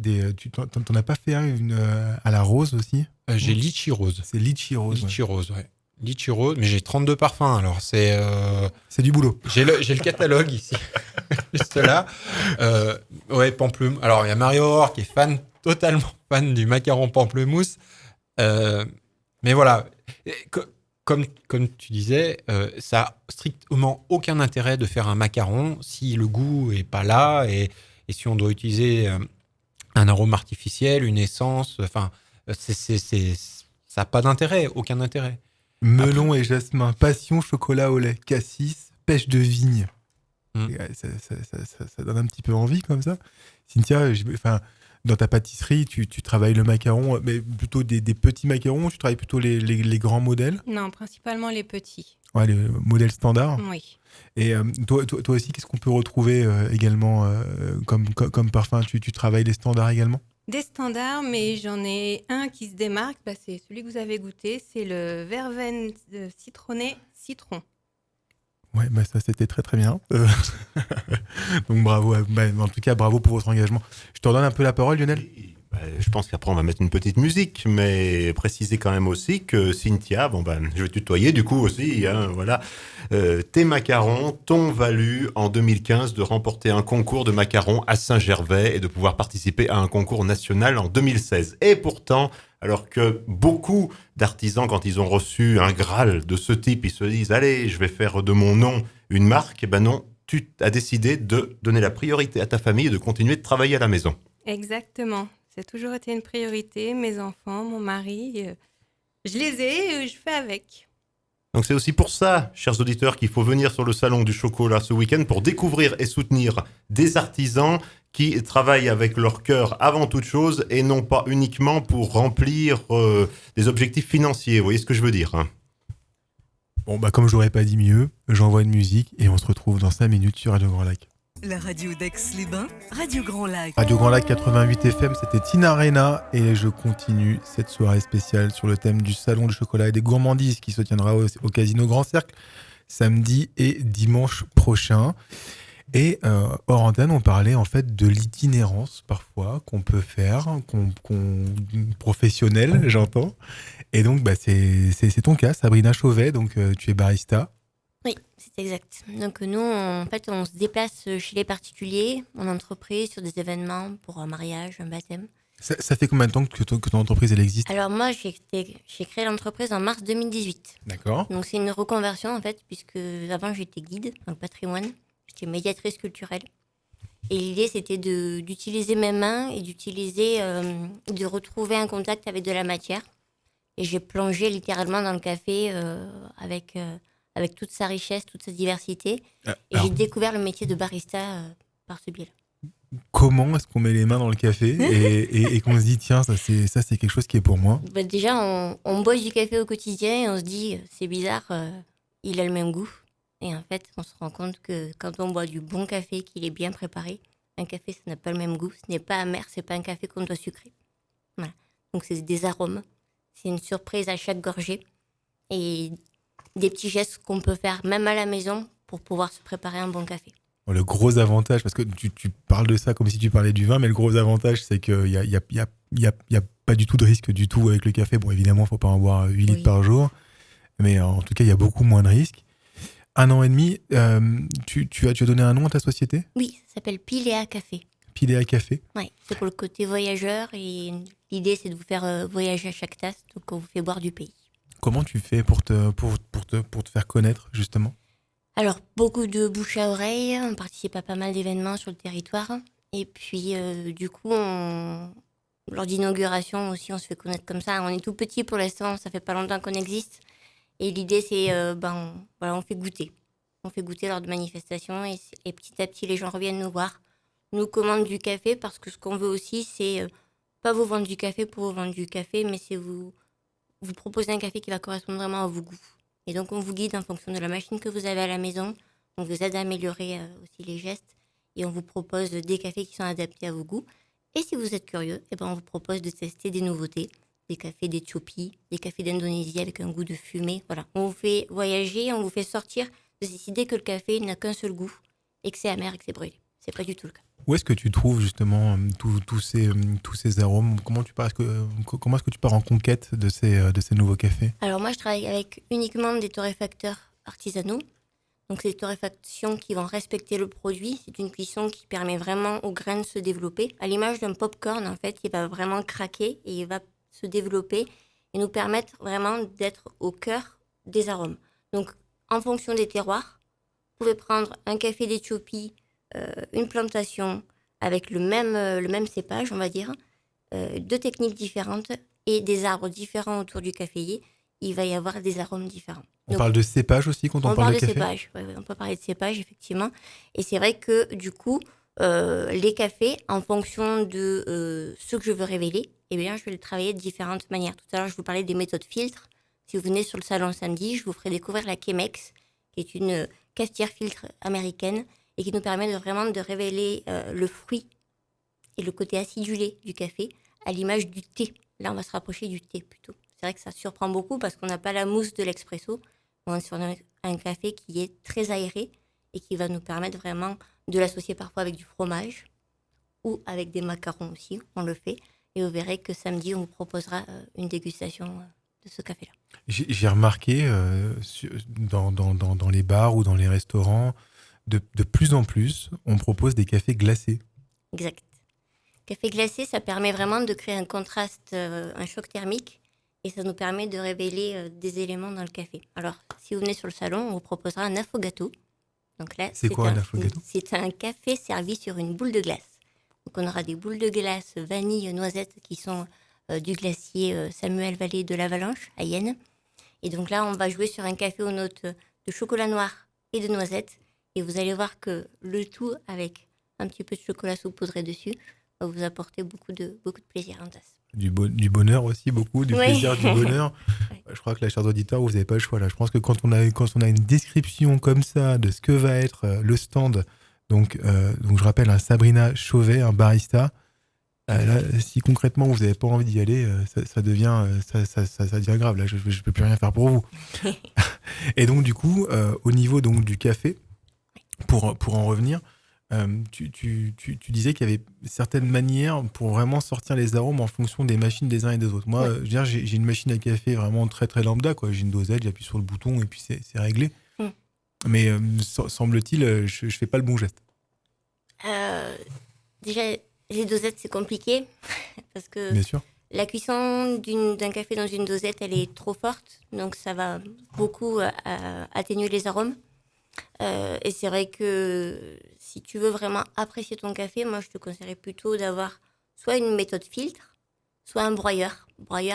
t'en as pas fait une à la rose aussi ? J'ai litchi rose. C'est litchi rose. Litchi rose, ouais. Litchi rose, mais j'ai 32 parfums, alors c'est... C'est du boulot. J'ai le catalogue ici, juste là. Ouais, pamplemousse. Alors, il y a Marie-Aurore qui est totalement fan du macaron pamplemousse. Mais voilà, comme tu disais, ça n'a strictement aucun intérêt de faire un macaron si le goût n'est pas là et si on doit utiliser un arôme artificiel, une essence, enfin, ça n'a pas d'intérêt, aucun intérêt. Melon et jasmin, passion, chocolat au lait, cassis, pêche de vigne. Et, ça donne un petit peu envie comme ça. Cynthia, dans ta pâtisserie, tu travailles le macaron, mais plutôt des petits macarons, tu travailles plutôt les grands modèles? Non, principalement les petits. Ouais, les modèles standards. Oui. Et toi aussi, qu'est-ce qu'on peut retrouver également comme parfum? Tu travailles les standards également? Des standards, mais j'en ai un qui se démarque. C'est celui que vous avez goûté. C'est le verveine citronné citron. Ouais, ça c'était très très bien. Donc bravo, en tout cas bravo pour votre engagement. Je te redonne un peu la parole, Lionel. Je pense qu'après on va mettre une petite musique, mais préciser quand même aussi que Cynthia, je vais tutoyer du coup aussi, hein, voilà. Tes macarons t'ont valu en 2015 de remporter un concours de macarons à Saint-Gervais et de pouvoir participer à un concours national en 2016. Et pourtant, alors que beaucoup d'artisans, quand ils ont reçu un Graal de ce type, ils se disent « Allez, je vais faire de mon nom une marque », eh ben non, tu as décidé de donner la priorité à ta famille et de continuer de travailler à la maison. Exactement. Ça a toujours été une priorité. Mes enfants, mon mari, je les ai et je fais avec. Donc c'est aussi pour ça, chers auditeurs, qu'il faut venir sur le Salon du Chocolat ce week-end pour découvrir et soutenir des artisans qui travaillent avec leur cœur avant toute chose et non pas uniquement pour remplir des objectifs financiers. Vous voyez ce que je veux dire, hein? Bon, comme j'aurais pas dit mieux, j'envoie une musique et on se retrouve dans 5 minutes sur Radio Grand Lac. La radio d'Aix-les-Bains, Radio Grand Lac. Radio Grand Lac 88 FM, c'était Tina Arena et je continue cette soirée spéciale sur le thème du Salon du Chocolat et des Gourmandises qui se tiendra au Casino Grand Cercle samedi et dimanche prochain. Et hors antenne, on parlait en fait de l'itinérance parfois qu'on peut faire, professionnelle, j'entends. Et donc, c'est ton cas, Sabrina Chauvet, donc tu es barista. Oui, c'est exact. Donc nous, en fait, on se déplace chez les particuliers, en entreprise, sur des événements pour un mariage, un baptême. Ça fait combien de temps que ton entreprise elle existe? Alors moi, j'ai créé l'entreprise en mars 2018. D'accord. Donc c'est une reconversion en fait, puisque avant j'étais guide dans le patrimoine, j'étais médiatrice culturelle. Et l'idée c'était d'utiliser mes mains et de retrouver un contact avec de la matière. Et j'ai plongé littéralement dans le café avec toute sa richesse, toute sa diversité. Et j'ai découvert le métier de barista par ce biais-là. Comment est-ce qu'on met les mains dans le café et qu'on se dit tiens, ça c'est quelque chose qui est pour moi? Déjà, on boit du café au quotidien et on se dit c'est bizarre, il a le même goût. Et en fait, on se rend compte que quand on boit du bon café, qu'il est bien préparé, un café ça n'a pas le même goût, ce n'est pas amer, c'est pas un café qu'on doit sucrer. Voilà. Donc c'est des arômes, c'est une surprise à chaque gorgée et des petits gestes qu'on peut faire même à la maison pour pouvoir se préparer un bon café. Le gros avantage, parce que tu parles de ça comme si tu parlais du vin, mais le gros avantage, c'est qu'il n'y a pas du tout de risque du tout avec le café. Bon, évidemment, il ne faut pas en boire 8 litres par jour, mais en tout cas, il y a beaucoup moins de risques. 1 an et demi, tu as donné un nom à ta société? Oui, ça s'appelle Pilea Café. Pilea Café? Oui, c'est pour le côté voyageur et l'idée, c'est de vous faire voyager à chaque tasse, donc on vous fait boire du pays. Comment tu fais pour te faire connaître, justement? Alors, beaucoup de bouche à oreille, on participe à pas mal d'événements sur le territoire. Et puis, du coup, lors d'inauguration aussi, on se fait connaître comme ça. On est tout petit pour l'instant, ça fait pas longtemps qu'on existe. Et l'idée, c'est, on fait goûter. On fait goûter lors de manifestations et petit à petit, les gens reviennent nous voir, nous commandent du café parce que ce qu'on veut aussi, c'est pas vous vendre du café pour vous vendre du café, mais c'est vous proposer un café qui va correspondre vraiment à vos goûts. Et donc, on vous guide en fonction de la machine que vous avez à la maison. On vous aide à améliorer aussi les gestes. Et on vous propose des cafés qui sont adaptés à vos goûts. Et si vous êtes curieux, on vous propose de tester des nouveautés. Des cafés d'Éthiopie, des cafés d'Indonésie avec un goût de fumée. Voilà. On vous fait voyager, on vous fait sortir de cette idée que le café n'a qu'un seul goût et que c'est amer et que c'est brûlé. C'est pas du tout le cas. Où est-ce que tu trouves justement tous ces arômes? Comment est-ce que tu pars en conquête de ces nouveaux cafés? Alors moi, je travaille avec uniquement des torréfacteurs artisanaux. Donc c'est des torréfactions qui vont respecter le produit. C'est une cuisson qui permet vraiment aux grains de se développer. À l'image d'un popcorn, en fait, il va vraiment craquer et il va se développer et nous permettre vraiment d'être au cœur des arômes. Donc en fonction des terroirs, vous pouvez prendre un café d'Éthiopie, une plantation avec le même cépage, on va dire, 2 techniques différentes et des arbres différents autour du caféier. il va y avoir des arômes différents. On Donc, parle de cépage aussi quand on parle de café. cépage, ouais, on peut parler de cépage, effectivement. Et c'est vrai que du coup, les cafés, en fonction de ce que je veux révéler, eh bien, je vais le travailler de différentes manières. Tout à l'heure, je vous parlais des méthodes filtres. Si vous venez sur le salon samedi, je vous ferai découvrir la Chemex, qui est une cafetière filtre américaine et qui nous permet vraiment de révéler le fruit et le côté acidulé du café à l'image du thé. Là, on va se rapprocher du thé plutôt. C'est vrai que ça surprend beaucoup parce qu'on n'a pas la mousse de l'expresso. On est sur un café qui est très aéré et qui va nous permettre vraiment de l'associer parfois avec du fromage ou avec des macarons aussi. On le fait. Et vous verrez que samedi, on vous proposera une dégustation de ce café-là. J'ai remarqué dans les bars ou dans les restaurants, de plus en plus, on propose des cafés glacés. Exact. Café glacé, ça permet vraiment de créer un contraste, un choc thermique. Et ça nous permet de révéler des éléments dans le café. Alors, si vous venez sur le salon, on vous proposera un affogato. Donc là, c'est quoi un affogato ? C'est un café servi sur une boule de glace. Donc on aura des boules de glace vanille, noisette, qui sont du glacier Samuel Vallée de l'Avalanche, à Yenne. Et donc là, on va jouer sur un café aux notes de chocolat noir et de noisette. Et vous allez voir que le tout, avec un petit peu de chocolat saupoudré dessus, va vous apporter beaucoup de plaisir en tasse. Du bonheur aussi, beaucoup, du plaisir, du bonheur. Ouais. Je crois que là, chers auditeurs, vous n'avez pas le choix. Là. Je pense que quand on a une description comme ça de ce que va être le stand, donc je rappelle, un Sabrina Chauvet, un barista, là, si concrètement vous n'avez pas envie d'y aller, ça devient grave. Là, je ne peux plus rien faire pour vous. Et donc, du coup, au niveau donc, du café, pour en revenir, tu disais qu'il y avait certaines manières pour vraiment sortir les arômes en fonction des machines des uns et des autres. Moi, je veux dire, j'ai une machine à café vraiment très très lambda, quoi. J'ai une dosette, j'appuie sur le bouton et puis c'est réglé. Mais semble-t-il, je fais pas le bon geste. Déjà, les dosettes, c'est compliqué parce que Bien sûr. La cuisson d'un café dans une dosette, elle est trop forte, donc ça va beaucoup atténuer les arômes. Et c'est vrai que si tu veux vraiment apprécier ton café, moi je te conseillerais plutôt d'avoir soit une méthode filtre, soit un broyeur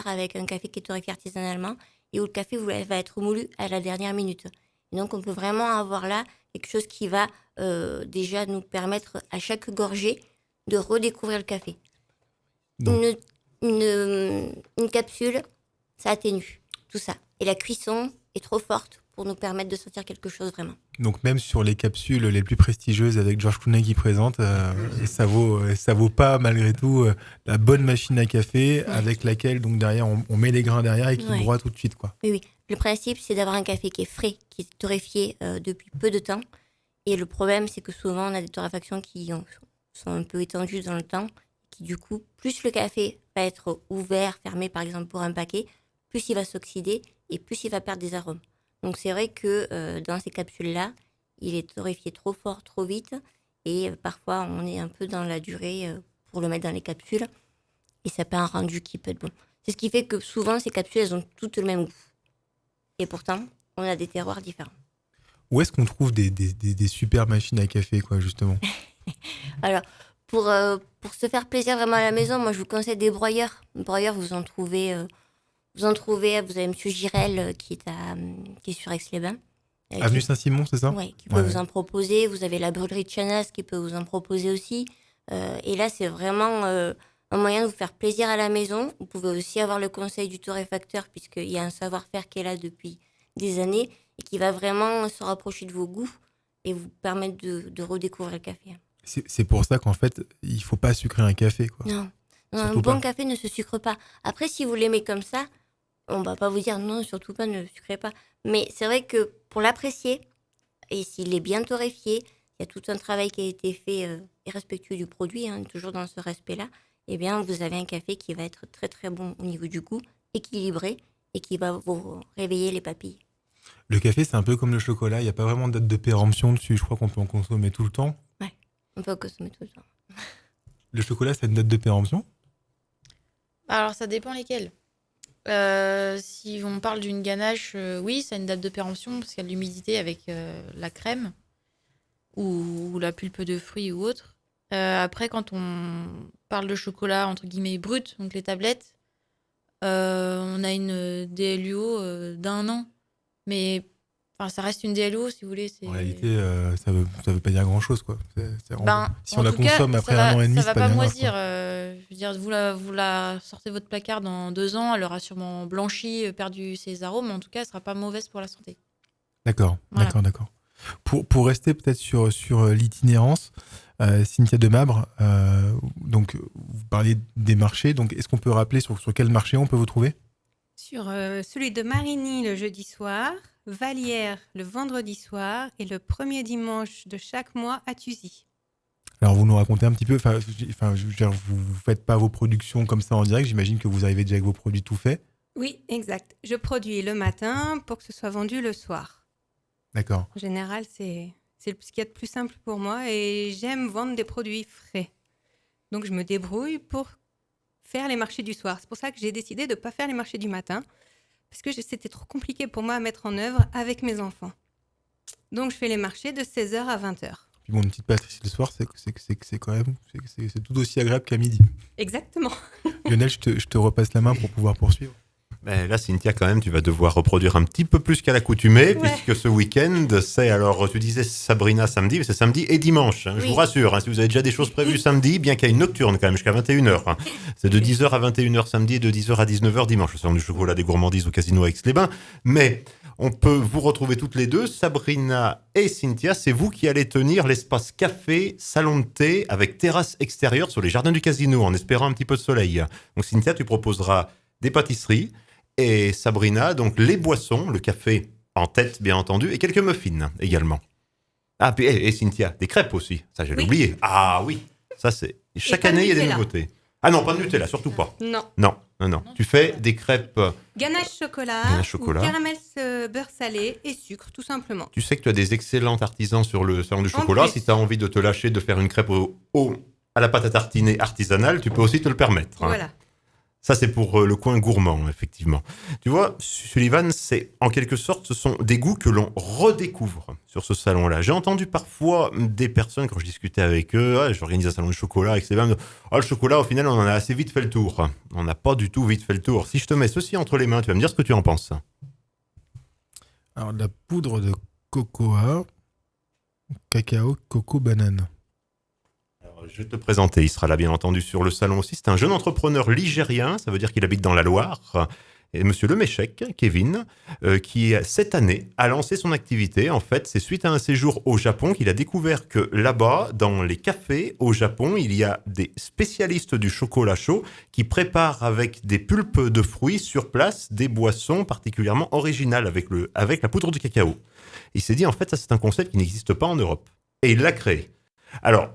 avec un café qui est torréfié artisanalement et où le café va être moulu à la dernière minute. Et donc on peut vraiment avoir là quelque chose qui va déjà nous permettre à chaque gorgée de redécouvrir le café. Une capsule, ça atténue tout ça. Et la cuisson est trop forte pour nous permettre de sortir quelque chose vraiment. Donc même sur les capsules les plus prestigieuses avec George Clooney qui présente, ça vaut pas malgré tout la bonne machine à café avec laquelle donc derrière on met les grains derrière et qui broie tout de suite, quoi. Oui. Le principe, c'est d'avoir un café qui est frais, qui est torréfié depuis peu de temps. Et le problème, c'est que souvent on a des torréfactions qui sont un peu étendues dans le temps, qui du coup, plus le café va être ouvert, fermé par exemple pour un paquet, plus il va s'oxyder et plus il va perdre des arômes. Donc c'est vrai que dans ces capsules-là, il est torréfié trop fort, trop vite. Et parfois, on est un peu dans la durée pour le mettre dans les capsules. Et ça peut un rendu qui peut être bon. C'est ce qui fait que souvent, ces capsules, elles ont toutes le même goût. Et pourtant, on a des terroirs différents. Où est-ce qu'on trouve des super machines à café, quoi, justement? Alors, pour se faire plaisir vraiment à la maison, moi, je vous conseille des broyeurs. Broyeurs, vous en trouvez... Vous avez M. Girel qui est sur Aix-les-Bains. Avenue Saint-Simon, c'est ça? Oui, qui peut vous en proposer. Vous avez la brûlerie de Chanas qui peut vous en proposer aussi. Et là, c'est vraiment un moyen de vous faire plaisir à la maison. Vous pouvez aussi avoir le conseil du torréfacteur puisqu'il y a un savoir-faire qui est là depuis des années et qui va vraiment se rapprocher de vos goûts et vous permettre de redécouvrir le café. C'est pour ça qu'en fait, il ne faut pas sucrer un café, quoi. Non, un bon café ne se sucre pas. Après, si vous l'aimez comme ça, on va pas vous dire non, surtout pas, ne sucrez pas. Mais c'est vrai que pour l'apprécier, et s'il est bien torréfié, il y a tout un travail qui a été fait et respectueux du produit, toujours dans ce respect-là, eh bien, vous avez un café qui va être très très bon au niveau du goût, équilibré, et qui va vous réveiller les papilles. Le café, c'est un peu comme le chocolat, il n'y a pas vraiment de date de péremption dessus, je crois qu'on peut en consommer tout le temps. Ouais, on peut en consommer tout le temps. Le chocolat, c'est une date de péremption? Alors, ça dépend lesquels. Si on parle d'une ganache, oui, ça a une date de péremption parce qu'il y a de l'humidité avec la crème ou la pulpe de fruits ou autre. Après, quand on parle de chocolat entre guillemets brut, donc les tablettes, On a une DLUO d'1 an. Mais ça reste une DLUO, si vous voulez. En réalité, ça veut pas dire grand-chose, quoi. C'est vraiment... si on la en tout cas, consomme après 1 an et demi, ça c'est va pas pas bien grave, moisir. quoi. Je veux dire, vous la sortez de votre placard dans 2 ans, elle aura sûrement blanchi, perdu ses arômes, mais en tout cas, elle sera pas mauvaise pour la santé. D'accord, Voilà. d'accord. Pour rester peut-être sur l'itinérance, Cynthia Demabre, donc vous parlez des marchés, donc est-ce qu'on peut rappeler sur quel marché on peut vous trouver? Sur celui de Marigny le jeudi soir, Vallières le vendredi soir et le premier dimanche de chaque mois à Thuzy. Alors vous nous racontez un petit peu, je veux dire, vous faites pas vos productions comme ça en direct, j'imagine que vous arrivez déjà avec vos produits tout faits. Oui, exact. Je produis le matin pour que ce soit vendu le soir. D'accord. En général, c'est ce qu'il y a de plus simple pour moi et j'aime vendre des produits frais. Donc je me débrouille pour faire les marchés du soir. C'est pour ça que j'ai décidé de ne pas faire les marchés du matin parce que c'était trop compliqué pour moi à mettre en œuvre avec mes enfants. Donc je fais les marchés de 16h à 20h. Puis bon, une petite pâtisserie le soir, c'est quand même c'est tout aussi agréable qu'à midi. Exactement. Lionel, je te repasse la main pour pouvoir poursuivre. Mais là, Cynthia, quand même, tu vas devoir reproduire un petit peu plus qu'à l'accoutumée, puisque ce week-end, c'est, alors, tu disais Sabrina samedi, mais c'est samedi et dimanche. Je vous rassure, si vous avez déjà des choses prévues samedi, bien qu'il y ait une nocturne quand même jusqu'à 21h. C'est de 10h à 21h samedi et de 10h à 19h dimanche. Le salon du chocolat des gourmandises au casino à Aix-les-Bains. Mais on peut vous retrouver toutes les deux, Sabrina et Cynthia. C'est vous qui allez tenir l'espace café, salon de thé, avec terrasse extérieure sur les jardins du casino, en espérant un petit peu de soleil. Donc Cynthia, tu proposeras des pâtisseries. Et Sabrina, donc les boissons, le café en tête bien entendu, et quelques muffins également. Ah, puis et Cynthia, des crêpes aussi, ça j'allais oublier. Ah oui, ça c'est... Chaque année il y a des nouveautés. Ah non, pas de Nutella, surtout pas. Non. Tu fais des crêpes... Ganache chocolat, ou caramel beurre salé et sucre, tout simplement. Tu sais que tu as des excellents artisans sur le salon du chocolat. Si tu as envie de te lâcher, de faire une crêpe à la pâte à tartiner artisanale, tu peux aussi te le permettre. Voilà. Ça, c'est pour le coin gourmand, effectivement. Tu vois, Sullivan, c'est en quelque sorte, ce sont des goûts que l'on redécouvre sur ce salon-là. J'ai entendu parfois des personnes, quand je discutais avec eux, j'organise un salon de chocolat, etc. Le chocolat, au final, on en a assez vite fait le tour. On n'a pas du tout vite fait le tour. Si je te mets ceci entre les mains, tu vas me dire ce que tu en penses. Alors, de la poudre de cocoa, cacao, coco, banane. Je vais te présenter, il sera là bien entendu sur le salon aussi. C'est un jeune entrepreneur ligérien, ça veut dire qu'il habite dans la Loire. Et monsieur Lemeshek, Kevin, qui cette année a lancé son activité. En fait, c'est suite à un séjour au Japon qu'il a découvert que là-bas, dans les cafés au Japon, il y a des spécialistes du chocolat chaud qui préparent avec des pulpes de fruits sur place des boissons particulièrement originales avec la poudre de cacao. Il s'est dit, en fait, ça c'est un concept qui n'existe pas en Europe. Et il l'a créé. Alors,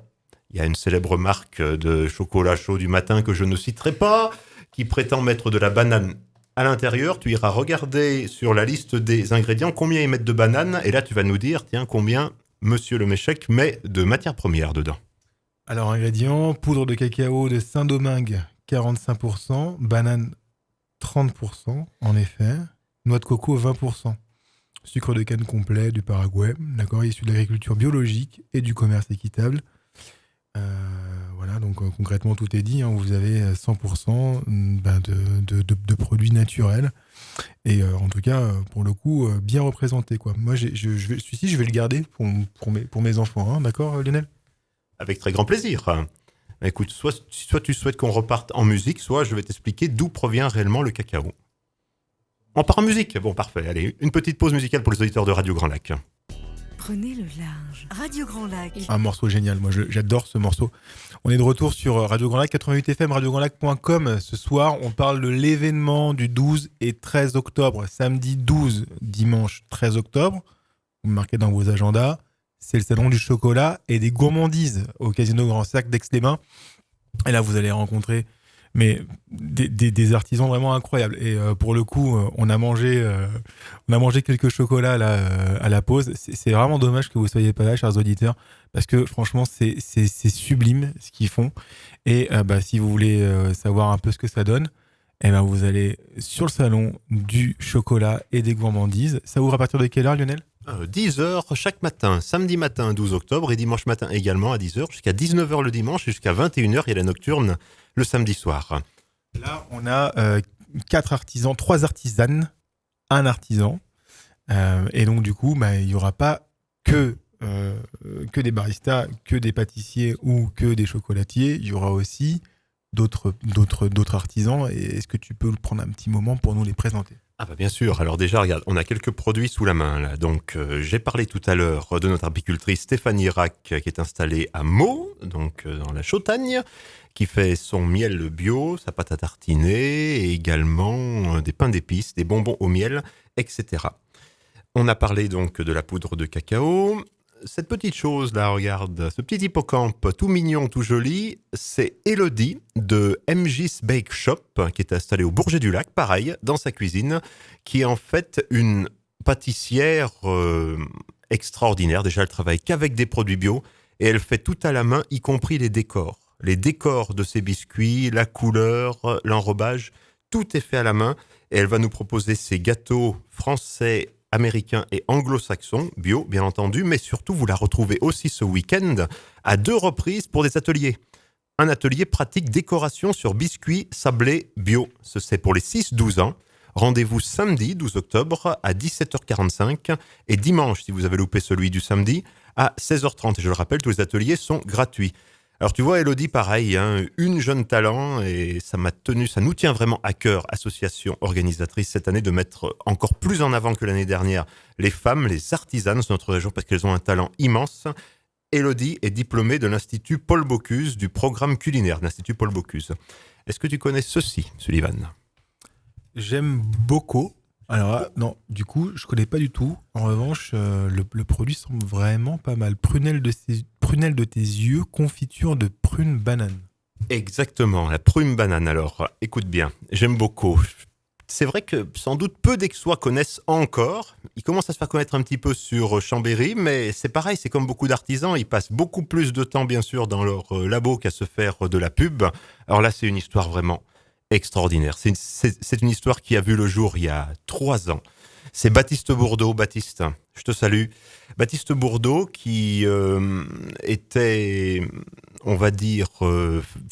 il y a une célèbre marque de chocolat chaud du matin que je ne citerai pas, qui prétend mettre de la banane à l'intérieur. Tu iras regarder sur la liste des ingrédients combien ils mettent de banane, et là tu vas nous dire, tiens, combien monsieur Lemeshek met de matière première dedans. Alors, ingrédients, poudre de cacao de Saint-Domingue, 45%, banane, 30%, en effet, noix de coco, 20%, sucre de canne complet du Paraguay, d'accord, issu de l'agriculture biologique et du commerce équitable. Voilà, donc concrètement tout est dit, hein, vous avez 100% de produits naturels et en tout cas pour le coup bien représenté, quoi. Moi celui-ci je vais le garder pour mes enfants, hein, d'accord Lionel? Avec très grand plaisir. Écoute, soit tu souhaites qu'on reparte en musique, soit je vais t'expliquer d'où provient réellement le cacao. On part en musique. Bon, parfait, allez, une petite pause musicale pour les auditeurs de Radio Grand Lac. Prenez le large. Radio Grand Lac. Un morceau génial, moi j'adore ce morceau. On est de retour sur Radio Grand Lac, 88 FM, radiograndlac.com. Ce soir, on parle de l'événement du 12 et 13 octobre. Samedi 12, dimanche 13 octobre. Vous marquez dans vos agendas. C'est le salon du chocolat et des gourmandises au Casino Grand Sac d'Aix-les-Bains. Et là, vous allez rencontrer des artisans vraiment incroyables. Et pour le coup, on a mangé quelques chocolats là, à la pause. C'est vraiment dommage que vous ne soyez pas là, chers auditeurs, parce que franchement, c'est sublime ce qu'ils font. Et si vous voulez savoir un peu ce que ça donne, vous allez sur le salon du chocolat et des gourmandises. Ça ouvre à partir de quelle heure, Lionel ? 10h chaque matin, samedi matin 12 octobre et dimanche matin également à 10h, jusqu'à 19h le dimanche et jusqu'à 21h, il y a la nocturne le samedi soir. Là, on a 4 artisans, 3 artisanes, un artisan. Et donc, du coup, il n'y aura pas que des baristas, que des pâtissiers ou que des chocolatiers. Il y aura aussi d'autres artisans. Et est-ce que tu peux prendre un petit moment pour nous les présenter ? Ah bah bien sûr, alors déjà regarde, on a quelques produits sous la main là. Donc j'ai parlé tout à l'heure de notre apicultrice Stéphanie Rack qui est installée à Meaux, donc dans la Chautagne, qui fait son miel bio, sa pâte à tartiner et également des pains d'épices, des bonbons au miel, etc. On a parlé donc de la poudre de cacao. Cette petite chose là, regarde, ce petit hippocampe tout mignon, tout joli, c'est Elodie de MJ's Bake Shop qui est installée au Bourget du Lac, pareil, dans sa cuisine, qui est en fait une pâtissière extraordinaire. Déjà, elle travaille qu'avec des produits bio et elle fait tout à la main, y compris les décors. Les décors de ses biscuits, la couleur, l'enrobage, tout est fait à la main et elle va nous proposer ses gâteaux français, américain et anglo-saxon, bio bien entendu, mais surtout vous la retrouvez aussi ce week-end à 2 reprises pour des ateliers. Un atelier pratique décoration sur biscuits sablés bio. C'est pour les 6-12 ans. Rendez-vous samedi 12 octobre à 17h45 et dimanche, si vous avez loupé celui du samedi, à 16h30. Et je le rappelle, tous les ateliers sont gratuits. Alors tu vois Elodie, pareil, une jeune talent et ça nous tient vraiment à cœur, association organisatrice cette année, de mettre encore plus en avant que l'année dernière les femmes, les artisanes de notre région parce qu'elles ont un talent immense. Elodie est diplômée de l'Institut Paul Bocuse, du programme culinaire de l'Institut Paul Bocuse. Est-ce que tu connais ceci, Sullivan ? J'aime beaucoup. Alors non, du coup, je connais pas du tout. En revanche, le produit semble vraiment pas mal. Prunelle de tes yeux, confiture de prune banane. Exactement, la prune banane. Alors, écoute bien, j'aime beaucoup. C'est vrai que sans doute peu d'Aixois connaissent encore. Ils commencent à se faire connaître un petit peu sur Chambéry, mais c'est pareil, c'est comme beaucoup d'artisans. Ils passent beaucoup plus de temps, bien sûr, dans leur labo qu'à se faire de la pub. Alors là, c'est une histoire vraiment extraordinaire. C'est une histoire qui a vu le jour il y a 3 ans. C'est Baptiste Bourdeau. Baptiste, je te salue. Baptiste Bourdeau qui était, on va dire,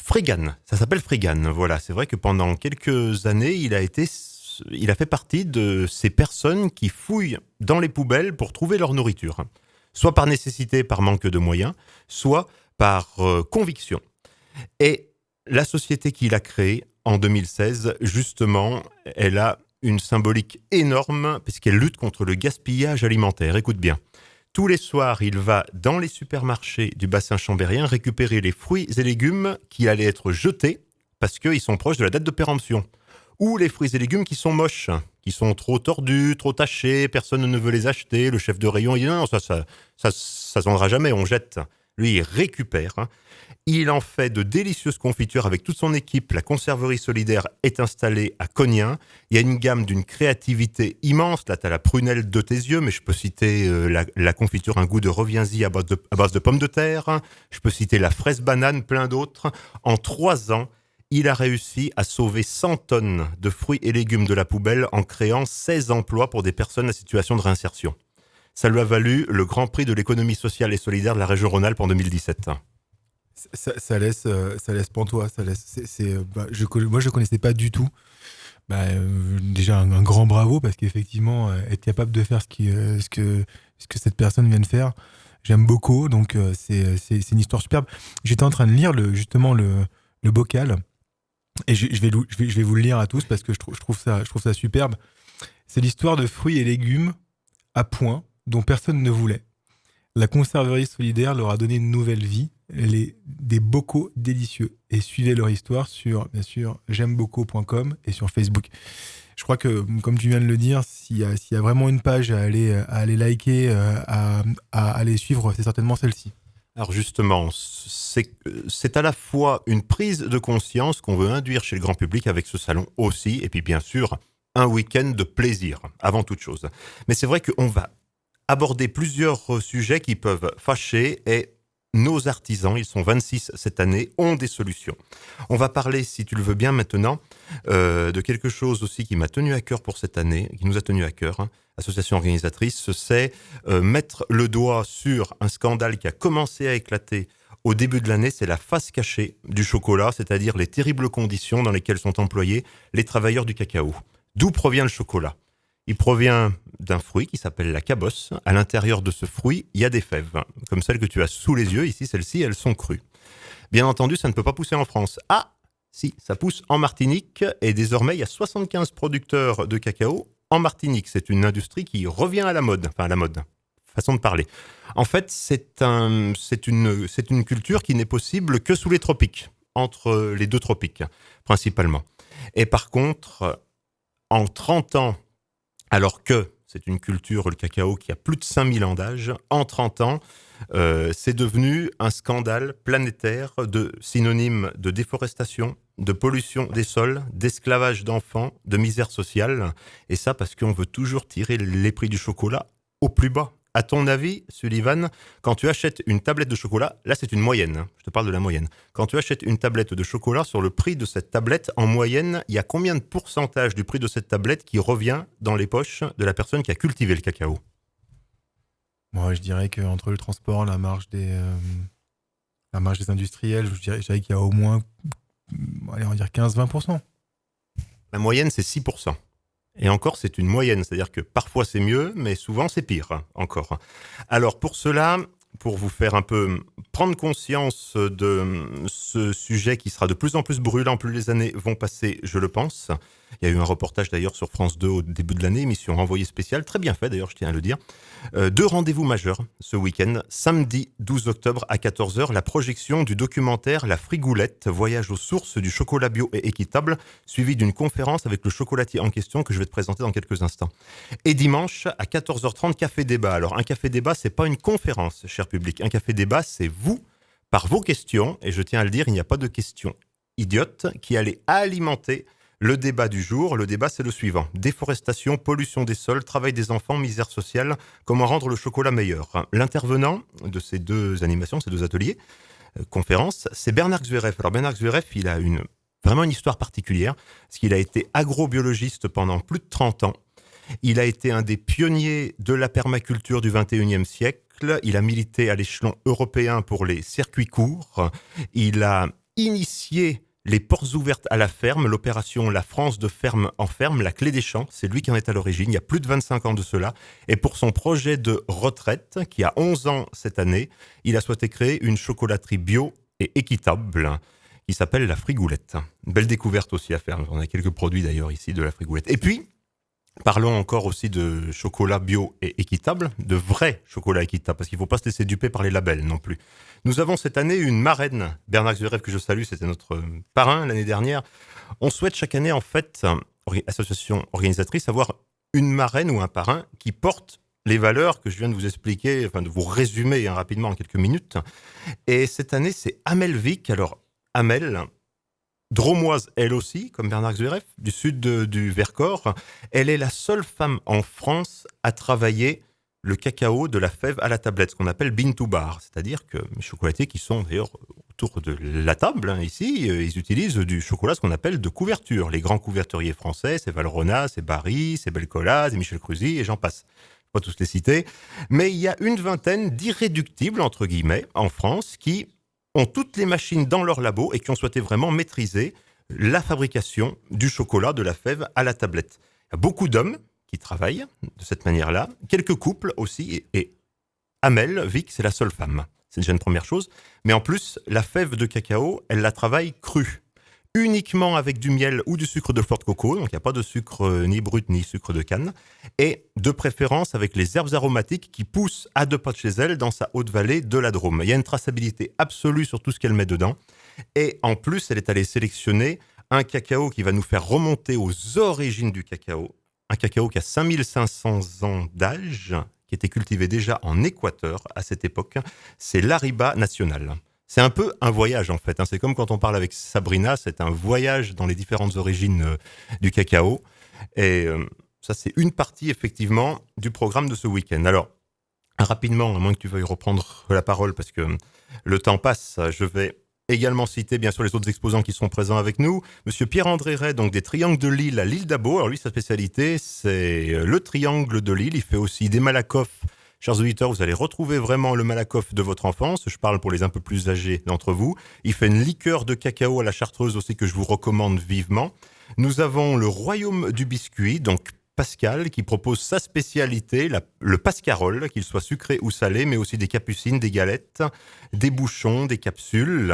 frigane. Ça s'appelle frigane. Voilà, c'est vrai que pendant quelques années, il a fait partie de ces personnes qui fouillent dans les poubelles pour trouver leur nourriture. Soit par nécessité, par manque de moyens, soit par conviction. Et la société qu'il a créée en 2016, justement, elle a une symbolique énorme puisqu'elle lutte contre le gaspillage alimentaire. Écoute bien. Tous les soirs, il va dans les supermarchés du bassin chambérien récupérer les fruits et légumes qui allaient être jetés parce qu'ils sont proches de la date de péremption. Ou les fruits et légumes qui sont moches, qui sont trop tordus, trop tachés, personne ne veut les acheter, le chef de rayon, il dit non, ça se vendra jamais, on jette. Lui, il récupère. Il en fait de délicieuses confitures avec toute son équipe. La conserverie solidaire est installée à Cognin. Il y a une gamme d'une créativité immense. Là, tu as la prunelle de tes yeux, mais je peux citer la confiture Un goût de reviens-y à base de pommes de terre. Je peux citer la fraise banane, plein d'autres. En 3 ans, il a réussi à sauver 100 tonnes de fruits et légumes de la poubelle en créant 16 emplois pour des personnes en situation de réinsertion. Ça lui a valu le Grand Prix de l'économie sociale et solidaire de la région Rhône-Alpes en 2017. Ça laisse pantois. Moi, je connaissais pas du tout. Déjà, un grand bravo parce qu'effectivement, être capable de faire ce que cette personne vient de faire, j'aime beaucoup. Donc, c'est une histoire superbe. J'étais en train de lire justement le bocal et je vais vous le lire à tous parce que je trouve ça superbe. C'est l'histoire de fruits et légumes à point dont personne ne voulait. La conserverie solidaire leur a donné une nouvelle vie, des bocaux délicieux. Et suivez leur histoire sur, bien sûr, j'aimebocaux.com et sur Facebook. Je crois que, comme tu viens de le dire, s'il y a vraiment une page à aller liker, à aller suivre, c'est certainement celle-ci. Alors justement, c'est à la fois une prise de conscience qu'on veut induire chez le grand public avec ce salon aussi, et puis bien sûr, un week-end de plaisir, avant toute chose. Mais c'est vrai qu'on va aborder plusieurs sujets qui peuvent fâcher et nos artisans, ils sont 26 cette année, ont des solutions. On va parler, si tu le veux bien maintenant, de quelque chose aussi qui m'a tenu à cœur pour cette année, qui nous a tenu à cœur, association organisatrice, c'est mettre le doigt sur un scandale qui a commencé à éclater au début de l'année, c'est la face cachée du chocolat, c'est-à-dire les terribles conditions dans lesquelles sont employés les travailleurs du cacao. D'où provient le chocolat ? Il provient d'un fruit qui s'appelle la cabosse. À l'intérieur de ce fruit, il y a des fèves, comme celles que tu as sous les yeux. Ici, celles-ci, elles sont crues. Bien entendu, ça ne peut pas pousser en France. Ah, si, ça pousse en Martinique et désormais, il y a 75 producteurs de cacao en Martinique. C'est une industrie qui revient à la mode, enfin à la mode, façon de parler. En fait, c'est une culture qui n'est possible que sous les tropiques, entre les deux tropiques, principalement. Et par contre, en 30 ans, alors que c'est une culture, le cacao, qui a plus de 5000 ans d'âge, en 30 ans, c'est devenu un scandale planétaire synonyme de déforestation, de pollution des sols, d'esclavage d'enfants, de misère sociale. Et ça parce qu'on veut toujours tirer les prix du chocolat au plus bas. À ton avis, Sullivan, quand tu achètes une tablette de chocolat, là c'est une moyenne, hein, je te parle de la moyenne. Quand tu achètes une tablette de chocolat, sur le prix de cette tablette, en moyenne, il y a combien de pourcentage du prix de cette tablette qui revient dans les poches de la personne qui a cultivé le cacao ? Moi, je dirais qu'entre le transport, la marge des industriels, je dirais qu'il y a au moins, allez, on va dire 15-20%. La moyenne, c'est 6%. Et encore, c'est une moyenne, c'est-à-dire que parfois c'est mieux, mais souvent c'est pire, encore. Alors pour cela, pour vous faire un peu prendre conscience de ce sujet qui sera de plus en plus brûlant, plus les années vont passer, je le pense. Il y a eu un reportage d'ailleurs sur France 2 au début de l'année, émission Envoyé spécial, très bien fait d'ailleurs, je tiens à le dire. 2 rendez-vous majeurs ce week-end. Samedi 12 octobre à 14h, la projection du documentaire La Frigoulette, voyage aux sources du chocolat bio et équitable, suivi d'une conférence avec le chocolatier en question que je vais te présenter dans quelques instants. Et dimanche à 14h30, café débat. Alors un café débat, c'est pas une conférence, cher public. Un café débat, c'est vous, par vos questions, et je tiens à le dire, il n'y a pas de questions idiotes qui allaient alimenter le débat du jour. Le débat, c'est le suivant. Déforestation, pollution des sols, travail des enfants, misère sociale, comment rendre le chocolat meilleur. L'intervenant de ces 2 animations, ces 2 ateliers, conférences, c'est Bernard Xverev. Alors Bernard Xverev, il a vraiment une histoire particulière, parce qu'il a été agrobiologiste pendant plus de 30 ans. Il a été un des pionniers de la permaculture du 21e siècle. Il a milité à l'échelon européen pour les circuits courts. Il a initié les portes ouvertes à la ferme, l'opération La France de ferme en ferme, la clé des champs, c'est lui qui en est à l'origine, il y a plus de 25 ans de cela. Et pour son projet de retraite, qui a 11 ans cette année, il a souhaité créer une chocolaterie bio et équitable qui s'appelle La Frigoulette. Une belle découverte aussi à faire, on a quelques produits d'ailleurs ici de La Frigoulette. Et puis, parlons encore aussi de chocolat bio et équitable, de vrai chocolat équitable, parce qu'il ne faut pas se laisser duper par les labels non plus. Nous avons cette année une marraine, Bernard Xverev, que je salue, c'était notre parrain l'année dernière. On souhaite chaque année, en fait, association organisatrice, avoir une marraine ou un parrain qui porte les valeurs que je viens de vous expliquer, enfin de vous résumer rapidement en quelques minutes. Et cette année, c'est Amel Vic. Alors, Amel, dromoise elle aussi, comme Bernard Xverev, du sud du Vercors. Elle est la seule femme en France à travailler le cacao de la fève à la tablette, ce qu'on appelle bean to bar. C'est-à-dire que les chocolatiers qui sont d'ailleurs autour de la table, ici, ils utilisent du chocolat, ce qu'on appelle de couverture. Les grands couverturiers français, c'est Valrhona, c'est Barry, c'est Belcola, c'est Michel Cruzy, et j'en passe. Pas tous les citer. Mais il y a une vingtaine d'irréductibles, entre guillemets, en France, qui ont toutes les machines dans leur labo et qui ont souhaité vraiment maîtriser la fabrication du chocolat de la fève à la tablette. Il y a beaucoup d'hommes qui travaillent de cette manière-là, quelques couples aussi, et Amel Vic, c'est la seule femme. C'est déjà une première chose. Mais en plus, la fève de cacao, elle la travaille crue, uniquement avec du miel ou du sucre de fleur de coco, donc il n'y a pas de sucre ni brut ni sucre de canne, et de préférence avec les herbes aromatiques qui poussent à 2 pas de chez elle dans sa haute vallée de la Drôme. Il y a une traçabilité absolue sur tout ce qu'elle met dedans, et en plus, elle est allée sélectionner un cacao qui va nous faire remonter aux origines du cacao, un cacao qui a 5500 ans d'âge, qui était cultivé déjà en Équateur à cette époque, c'est l'Ariba National. C'est un peu un voyage en fait, c'est comme quand on parle avec Sabrina, c'est un voyage dans les différentes origines du cacao. Et ça, c'est une partie effectivement du programme de ce week-end. Alors, rapidement, à moins que tu veuilles reprendre la parole parce que le temps passe, je vais également citer bien sûr les autres exposants qui sont présents avec nous. Monsieur Pierre-André Ray, donc des Triangles de Lille à l'île d'Abo. Alors lui, sa spécialité, c'est le triangle de Lille. Il fait aussi des Malakoff Chers auditeurs, vous allez retrouver vraiment le Malakoff de votre enfance. Je parle pour les un peu plus âgés d'entre vous. Il fait une liqueur de cacao à la chartreuse aussi que je vous recommande vivement. Nous avons le Royaume du biscuit, donc Pascal, qui propose sa spécialité, le pascarole, qu'il soit sucré ou salé, mais aussi des capucines, des galettes, des bouchons, des capsules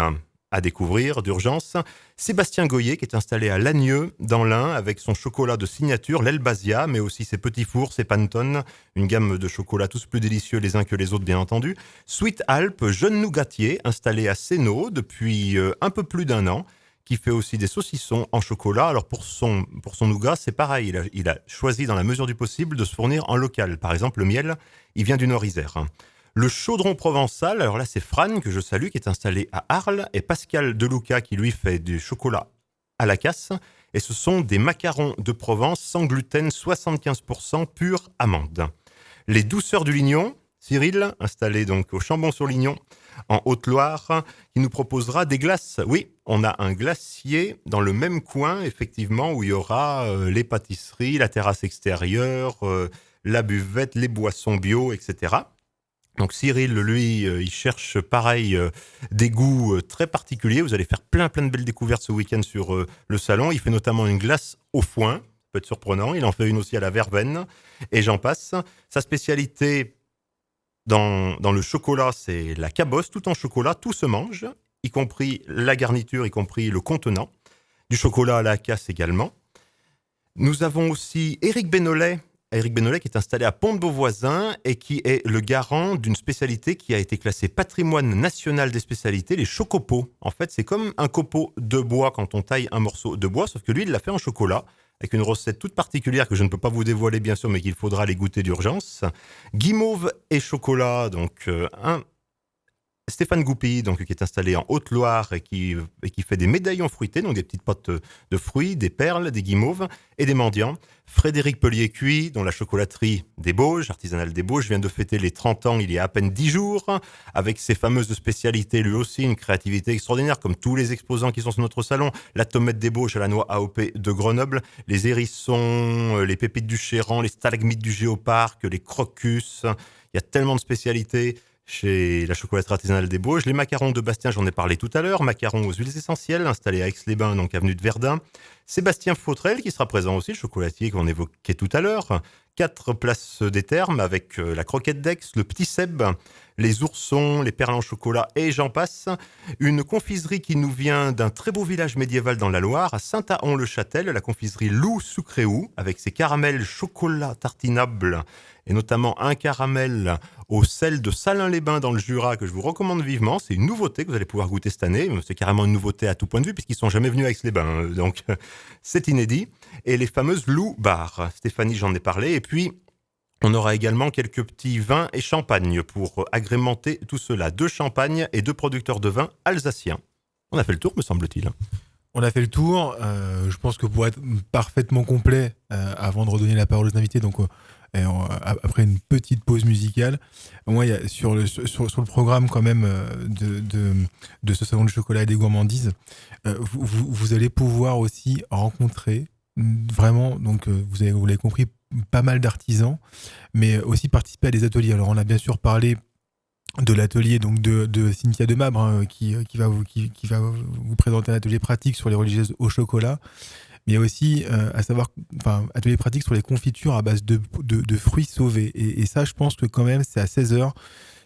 à découvrir d'urgence. Sébastien Goyer, qui est installé à Lagneux, dans l'Ain, avec son chocolat de signature, l'Elbasia, mais aussi ses petits fours, ses Pantone, une gamme de chocolats tous plus délicieux les uns que les autres, bien entendu. Sweet Alp, jeune nougatier, installé à Sénaux depuis un peu plus d'1 an, qui fait aussi des saucissons en chocolat. Alors pour son nougat, c'est pareil, il a choisi dans la mesure du possible de se fournir en local. Par exemple, le miel, il vient du Nord-Isère. Le chaudron provençal, alors là c'est Fran que je salue, qui est installé à Arles, et Pascal Deluca qui lui fait du chocolat à la casse. Et ce sont des macarons de Provence sans gluten, 75% pure amande. Les douceurs du Lignon, Cyril, installé donc au Chambon-sur-Lignon, en Haute-Loire, qui nous proposera des glaces. Oui, on a un glacier dans le même coin, effectivement, où il y aura les pâtisseries, la terrasse extérieure, la buvette, les boissons bio, etc. Donc Cyril, lui, il cherche pareil des goûts très particuliers. Vous allez faire plein de belles découvertes ce week-end sur le salon. Il fait notamment une glace au foin, ça peut être surprenant. Il en fait une aussi à la verveine, et j'en passe. Sa spécialité dans le chocolat, c'est la cabosse, tout en chocolat, tout se mange, y compris la garniture, y compris le contenant. Du chocolat à la casse également. Nous avons aussi Éric Benollet qui est installé à Pont-de-Beauvoisin et qui est le garant d'une spécialité qui a été classée patrimoine national des spécialités, les chocopots. En fait, c'est comme un copeau de bois quand on taille un morceau de bois, sauf que lui, il l'a fait en chocolat, avec une recette toute particulière que je ne peux pas vous dévoiler, bien sûr, mais qu'il faudra les goûter d'urgence. Guimauve et chocolat, donc Stéphane Goupy, donc, qui est installé en Haute-Loire et qui fait des médaillons fruités, donc des petites potes de fruits, des perles, des guimauves et des mendiants. Frédéric Pellier-Cuit, dont la chocolaterie des Bauges, artisanale des Bauges, vient de fêter les 30 ans il y a à peine 10 jours, avec ses fameuses spécialités, lui aussi, une créativité extraordinaire, comme tous les exposants qui sont sur notre salon. La tomate des Bauges à la noix AOP de Grenoble, les hérissons, les pépites du Chéran, les stalagmites du Géoparc, les crocus. Il y a tellement de spécialités chez la chocolaterie artisanale des Bauges. Les macarons de Bastien, j'en ai parlé tout à l'heure. Macarons aux huiles essentielles, installés à Aix-les-Bains, donc avenue de Verdun. Sébastien Fautrel, qui sera présent aussi, le chocolatier qu'on évoquait tout à l'heure. 4 places des Thermes, avec la croquette d'Aix, le petit Seb, les oursons, les perles en chocolat, et j'en passe. Une confiserie qui nous vient d'un très beau village médiéval dans la Loire, à Saint-Ahon-le-Châtel, la confiserie Lou Sucréou, avec ses caramels chocolat tartinables, et notamment un caramel au sel de Salins-les-Bains dans le Jura que je vous recommande vivement. C'est une nouveauté que vous allez pouvoir goûter cette année. C'est carrément une nouveauté à tout point de vue puisqu'ils sont jamais venus à Aix-les-Bains. Donc c'est inédit. Et les fameuses Lou Bar. Stéphanie, j'en ai parlé. Et puis on aura également quelques petits vins et champagnes pour agrémenter tout cela. 2 champagnes et 2 producteurs de vin alsaciens. On a fait le tour, me semble-t-il. On a fait le tour. Je pense que pour être parfaitement complet, avant de redonner la parole aux invités, donc après une petite pause musicale, moi, il y a sur le programme quand même de ce salon du chocolat et des gourmandises, vous allez pouvoir aussi rencontrer vraiment, donc vous l'avez compris, pas mal d'artisans, mais aussi participer à des ateliers. Alors on a bien sûr parlé de l'atelier donc de Cynthia Demabre, hein, qui va vous présenter un atelier pratique sur les religieuses au chocolat. Mais il y a aussi, atelier pratique sur les confitures à base de fruits sauvés. Et ça, je pense que quand même, c'est à 16h.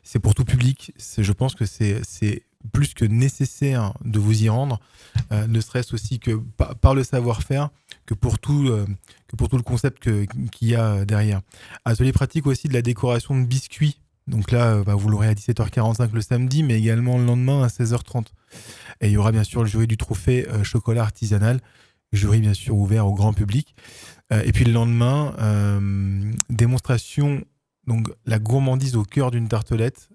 C'est pour tout public. Je pense que c'est plus que nécessaire de vous y rendre, ne serait-ce aussi que par le savoir-faire, que pour tout le concept qu'il y a derrière. Atelier pratique aussi de la décoration de biscuits. Donc là, vous l'aurez à 17h45 le samedi, mais également le lendemain à 16h30. Et il y aura bien sûr le jury du trophée chocolat artisanal, jury bien sûr ouvert au grand public. Et puis le lendemain, démonstration, donc la gourmandise au cœur d'une tartelette.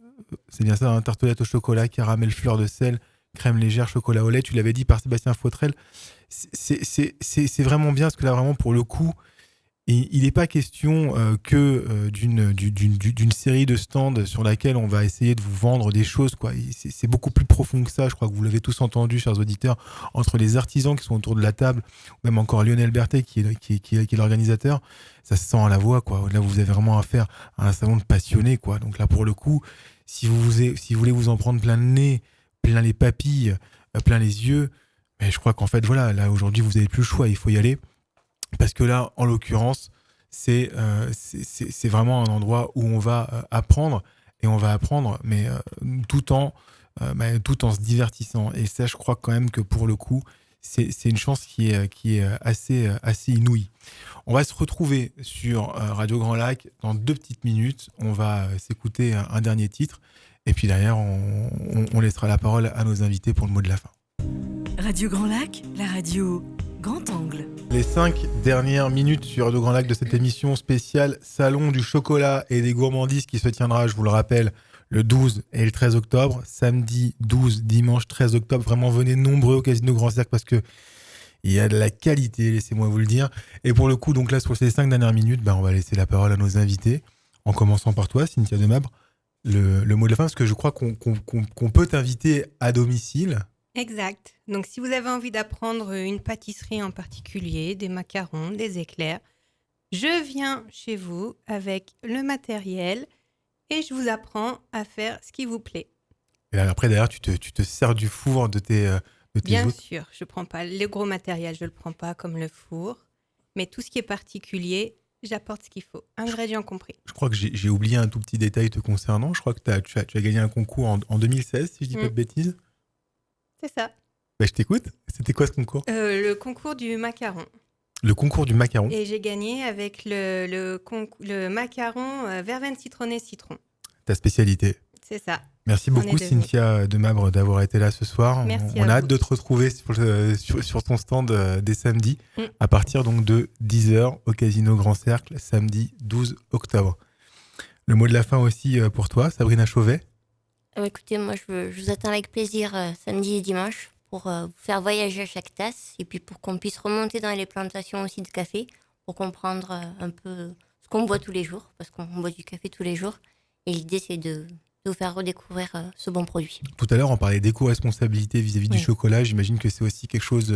C'est bien ça, tartelette au chocolat, caramel, fleur de sel, crème légère, chocolat au lait. Tu l'avais dit par Sébastien Fautrel. C'est vraiment bien, parce que là, vraiment, pour le coup, Et il n'est pas question d'une série de stands sur laquelle on va essayer de vous vendre des choses, quoi. C'est beaucoup plus profond que ça. Je crois que vous l'avez tous entendu, chers auditeurs, entre les artisans qui sont autour de la table, ou même encore Lionel Berthet qui est l'organisateur. Ça se sent à la voix, quoi. Là, vous avez vraiment affaire à un salon de passionnés, quoi. Donc là, pour le coup, si vous voulez vous en prendre plein le nez, plein les papilles, plein les yeux, mais je crois qu'en fait, voilà, là aujourd'hui, vous n'avez plus le choix, il faut y aller. Parce que là, en l'occurrence, c'est vraiment un endroit où on va apprendre, et on va apprendre, mais tout en se divertissant. Et ça, je crois quand même que pour le coup, c'est une chance qui est assez inouïe. On va se retrouver sur Radio Grand Lac dans 2 petites minutes. On va s'écouter un dernier titre. Et puis derrière, on laissera la parole à nos invités pour le mot de la fin. Radio Grand Lac, la radio Grand Angle. Les 5 dernières minutes sur Radio Grand Lac de cette émission spéciale Salon du chocolat et des gourmandises qui se tiendra, je vous le rappelle, le 12 et le 13 octobre. Samedi 12, dimanche 13 octobre. Vraiment, venez nombreux au Casino Grand Cercle parce que il y a de la qualité, laissez-moi vous le dire. Et pour le coup, donc là, sur ces 5 dernières minutes, on va laisser la parole à nos invités, en commençant par toi, Cynthia Demabre. Le mot de la fin, parce que je crois qu'on peut t'inviter à domicile. Exact. Donc, si vous avez envie d'apprendre une pâtisserie en particulier, des macarons, des éclairs, je viens chez vous avec le matériel et je vous apprends à faire ce qui vous plaît. Et après, d'ailleurs, tu te sers du four de tes Bien hôtes. sûr, je ne prends pas le gros matériel, je ne le prends pas comme le four, mais tout ce qui est particulier, j'apporte ce qu'il faut, ingrédients compris. Je crois que j'ai oublié un tout petit détail te concernant. Je crois que tu as gagné un concours en 2016, si je dis pas de bêtises. C'est ça. Je t'écoute. C'était quoi ce concours ? Le concours du macaron. Le concours du macaron. Et j'ai gagné avec le macaron verveine citronnée citron. Ta spécialité. C'est ça. Merci beaucoup Cynthia Demabre d'avoir été là ce soir. Merci on a hâte vous. de te retrouver sur ton stand dès samedi à partir donc de 10h au Casino Grand Cercle, samedi 12 octobre. Le mot de la fin aussi pour toi, Sabrina Chauvet. Écoutez, moi je vous attends avec plaisir samedi et dimanche pour vous faire voyager à chaque tasse et puis pour qu'on puisse remonter dans les plantations aussi de café pour comprendre un peu ce qu'on boit tous les jours, parce qu'on boit du café tous les jours. Et l'idée, c'est de vous faire redécouvrir ce bon produit. Tout à l'heure, on parlait d'éco-responsabilité vis-à-vis du chocolat. J'imagine que c'est aussi quelque chose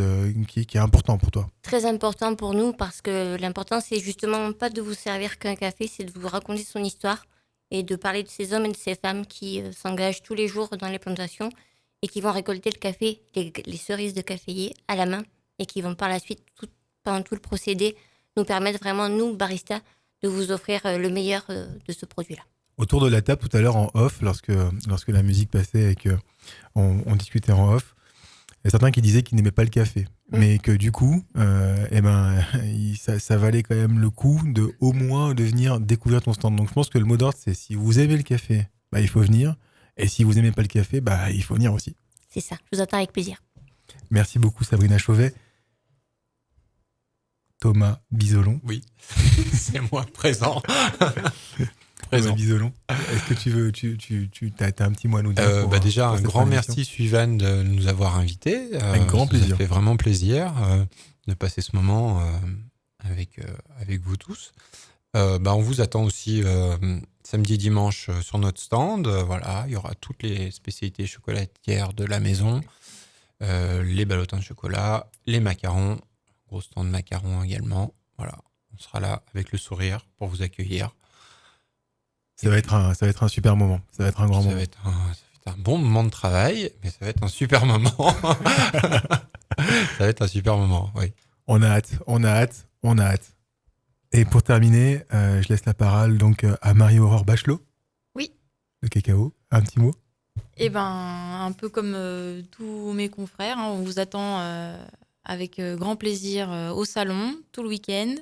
qui est important pour toi. Très important pour nous parce que l'important, c'est justement pas de vous servir qu'un café, c'est de vous raconter son histoire et de parler de ces hommes et de ces femmes qui s'engagent tous les jours dans les plantations et qui vont récolter le café, les cerises de caféier à la main et qui vont par la suite, pendant tout le procédé, nous permettre vraiment, nous, baristas, de vous offrir le meilleur de ce produit-là. Autour de la table, tout à l'heure en off, lorsque la musique passait et qu'on discutait en off, il y a certains qui disaient qu'ils n'aimaient pas le café. Mais que du coup, ça valait quand même le coup de au moins de venir découvrir ton stand. Donc je pense que le mot d'ordre, c'est si vous aimez le café, il faut venir. Et si vous n'aimez pas le café, il faut venir aussi. C'est ça, je vous attends avec plaisir. Merci beaucoup Sabrina Chauvet. Thomas Bisolon. Oui, c'est moi présent. Thomas Bisolon. Est-ce que tu veux, tu as un petit mot à nous dire déjà, pour un grand merci Suivan de nous avoir invités. Avec grand plaisir. Ça fait vraiment plaisir de passer ce moment avec vous tous. On vous attend aussi samedi et dimanche sur notre stand. Voilà, il y aura toutes les spécialités chocolatières de la maison, les ballotins de chocolat, les macarons, gros stand de macarons également. Voilà, on sera là avec le sourire pour vous accueillir. Ça va être un super moment. Ça va être un grand moment. Ça va être un bon moment de travail, mais ça va être un super moment. Ça va être un super moment, oui. On a hâte. Et pour terminer, je laisse la parole donc à Marie-Aurore Bachelot. Oui. Le cacao, un petit mot. Un peu comme tous mes confrères, on vous attend avec grand plaisir au salon, tout le week-end.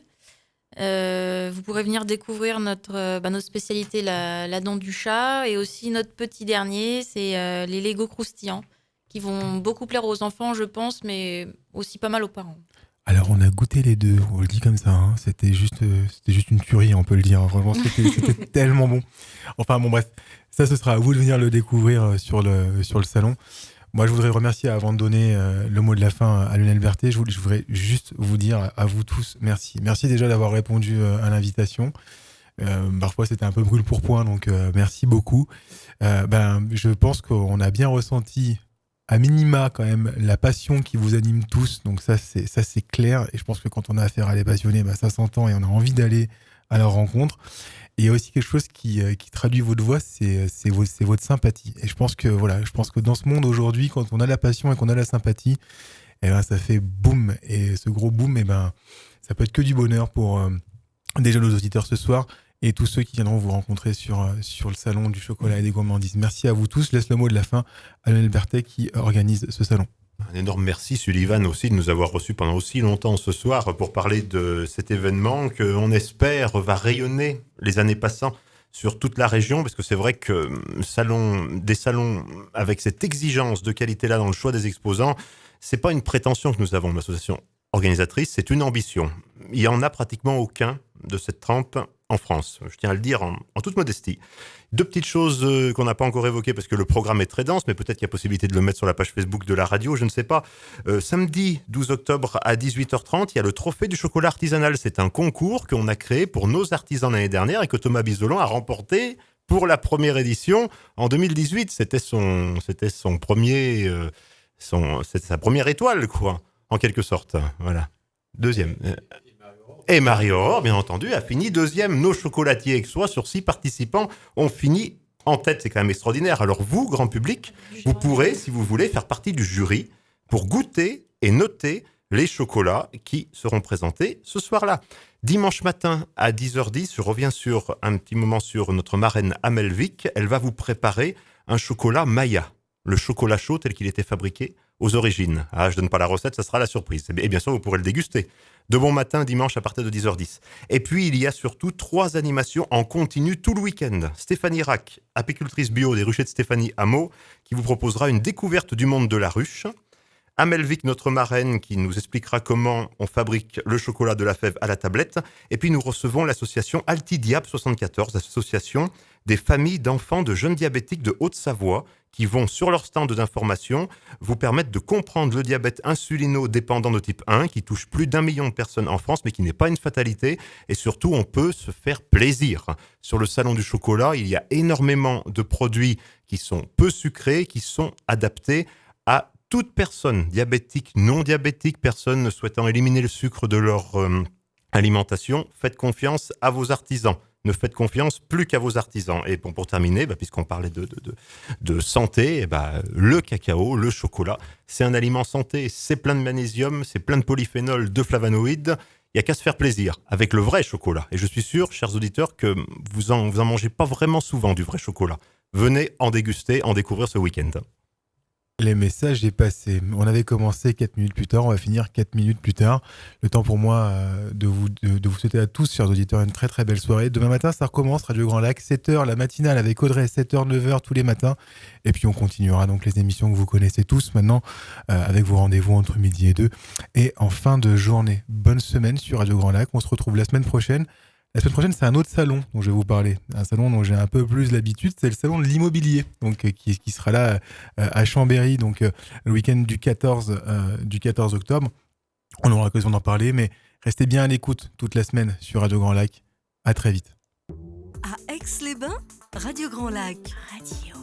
Vous pourrez venir découvrir notre spécialité, la dent du chat, et aussi notre petit dernier, c'est les Lego croustillants, qui vont beaucoup plaire aux enfants, je pense, mais aussi pas mal aux parents. Alors, on a goûté les deux, on le dit comme ça, hein. C'était juste une tuerie, on peut le dire. Vraiment, c'était tellement bon. Enfin, bon, bref, ça, ce sera à vous de venir le découvrir sur le salon. Moi, je voudrais remercier, avant de donner le mot de la fin à Lionel Berthet, je voudrais juste vous dire à vous tous merci. Merci déjà d'avoir répondu à l'invitation. Parfois, c'était un peu brûle pour point, donc merci beaucoup. Je pense qu'on a bien ressenti, à minima quand même, la passion qui vous anime tous. Donc ça, c'est clair. Et je pense que quand on a affaire à des passionnés, ça s'entend et on a envie d'aller à leur rencontre. Et il y a aussi quelque chose qui traduit votre voix, c'est votre sympathie. Et je pense que dans ce monde aujourd'hui, quand on a la passion et qu'on a la sympathie, ça fait boum. Et ce gros boum, ça peut être que du bonheur pour déjà nos auditeurs ce soir et tous ceux qui viendront vous rencontrer sur le salon du chocolat et des gourmandises. Merci à vous tous. Je laisse le mot de la fin à Lionel Berthet qui organise ce salon. Un énorme merci, Sullivan, aussi, de nous avoir reçus pendant aussi longtemps ce soir pour parler de cet événement qu'on espère va rayonner les années passant sur toute la région, parce que c'est vrai que des salons avec cette exigence de qualité-là dans le choix des exposants, c'est pas une prétention que nous avons, l'association organisatrice, c'est une ambition. Il n'y en a pratiquement aucun de cette trempe en France. Je tiens à le dire en toute modestie. Deux petites choses qu'on n'a pas encore évoquées parce que le programme est très dense, mais peut-être qu'il y a possibilité de le mettre sur la page Facebook de la radio, je ne sais pas. Samedi 12 octobre à 18h30, il y a le Trophée du chocolat artisanal. C'est un concours qu'on a créé pour nos artisans l'année dernière et que Thomas Bisolon a remporté pour la première édition en 2018. C'était son premier, c'était sa première étoile, quoi, en quelque sorte. Voilà. Deuxième. Et Marie-Aurore, bien entendu, a fini deuxième. Nos chocolatiers aixois, sur 6 participants, ont fini en tête. C'est quand même extraordinaire. Alors vous, grand public, vous pourrez, si vous voulez, faire partie du jury pour goûter et noter les chocolats qui seront présentés ce soir-là. Dimanche matin à 10h10, je reviens sur un petit moment sur notre marraine Amel Vic. Elle va vous préparer un chocolat Maya, le chocolat chaud tel qu'il était fabriqué aux origines. Je ne donne pas la recette, ça sera la surprise. Et bien sûr, vous pourrez le déguster. De bon matin, dimanche, à partir de 10h10. Et puis, il y a surtout 3 animations en continu tout le week-end. Stéphanie Rack, apicultrice bio des ruchers de Stéphanie à Meaux, qui vous proposera une découverte du monde de la ruche. Amel Vic, notre marraine, qui nous expliquera comment on fabrique le chocolat de la fève à la tablette. Et puis, nous recevons l'association Altidiab 74, l'association des familles d'enfants de jeunes diabétiques de Haute-Savoie, qui vont, sur leur stand d'information, vous permettre de comprendre le diabète insulino-dépendant de type 1, qui touche plus d'1 million de personnes en France, mais qui n'est pas une fatalité. Et surtout, on peut se faire plaisir. Sur le salon du chocolat, il y a énormément de produits qui sont peu sucrés, qui sont adaptés à toute personne, diabétique, non diabétique, personne ne souhaitant éliminer le sucre de leur alimentation. Faites confiance à vos artisans. Ne faites confiance plus qu'à vos artisans. Et bon, pour terminer, puisqu'on parlait de santé, le cacao, le chocolat, c'est un aliment santé. C'est plein de magnésium, c'est plein de polyphénol, de flavonoïdes. Il n'y a qu'à se faire plaisir avec le vrai chocolat. Et je suis sûr, chers auditeurs, que vous en mangez pas vraiment souvent du vrai chocolat. Venez en déguster, en découvrir ce week-end. Les messages est passé. On avait commencé 4 minutes plus tard, on va finir 4 minutes plus tard. Le temps pour moi de vous souhaiter à tous, chers auditeurs, une très très belle soirée. Demain matin, ça recommence, Radio Grand Lac, 7h, la matinale avec Audrey, 7h, 9h tous les matins. Et puis on continuera donc les émissions que vous connaissez tous maintenant, avec vos rendez-vous entre midi et 2. Et en fin de journée, bonne semaine sur Radio Grand Lac. On se retrouve la semaine prochaine. La semaine prochaine, c'est un autre salon dont je vais vous parler. Un salon dont j'ai un peu plus l'habitude, c'est le salon de l'immobilier, donc qui sera là à Chambéry, donc le week-end du 14 octobre. On aura l'occasion d'en parler, mais restez bien à l'écoute toute la semaine sur Radio Grand Lac. À très vite. À Aix-les-Bains, Radio Grand Lac. Radio.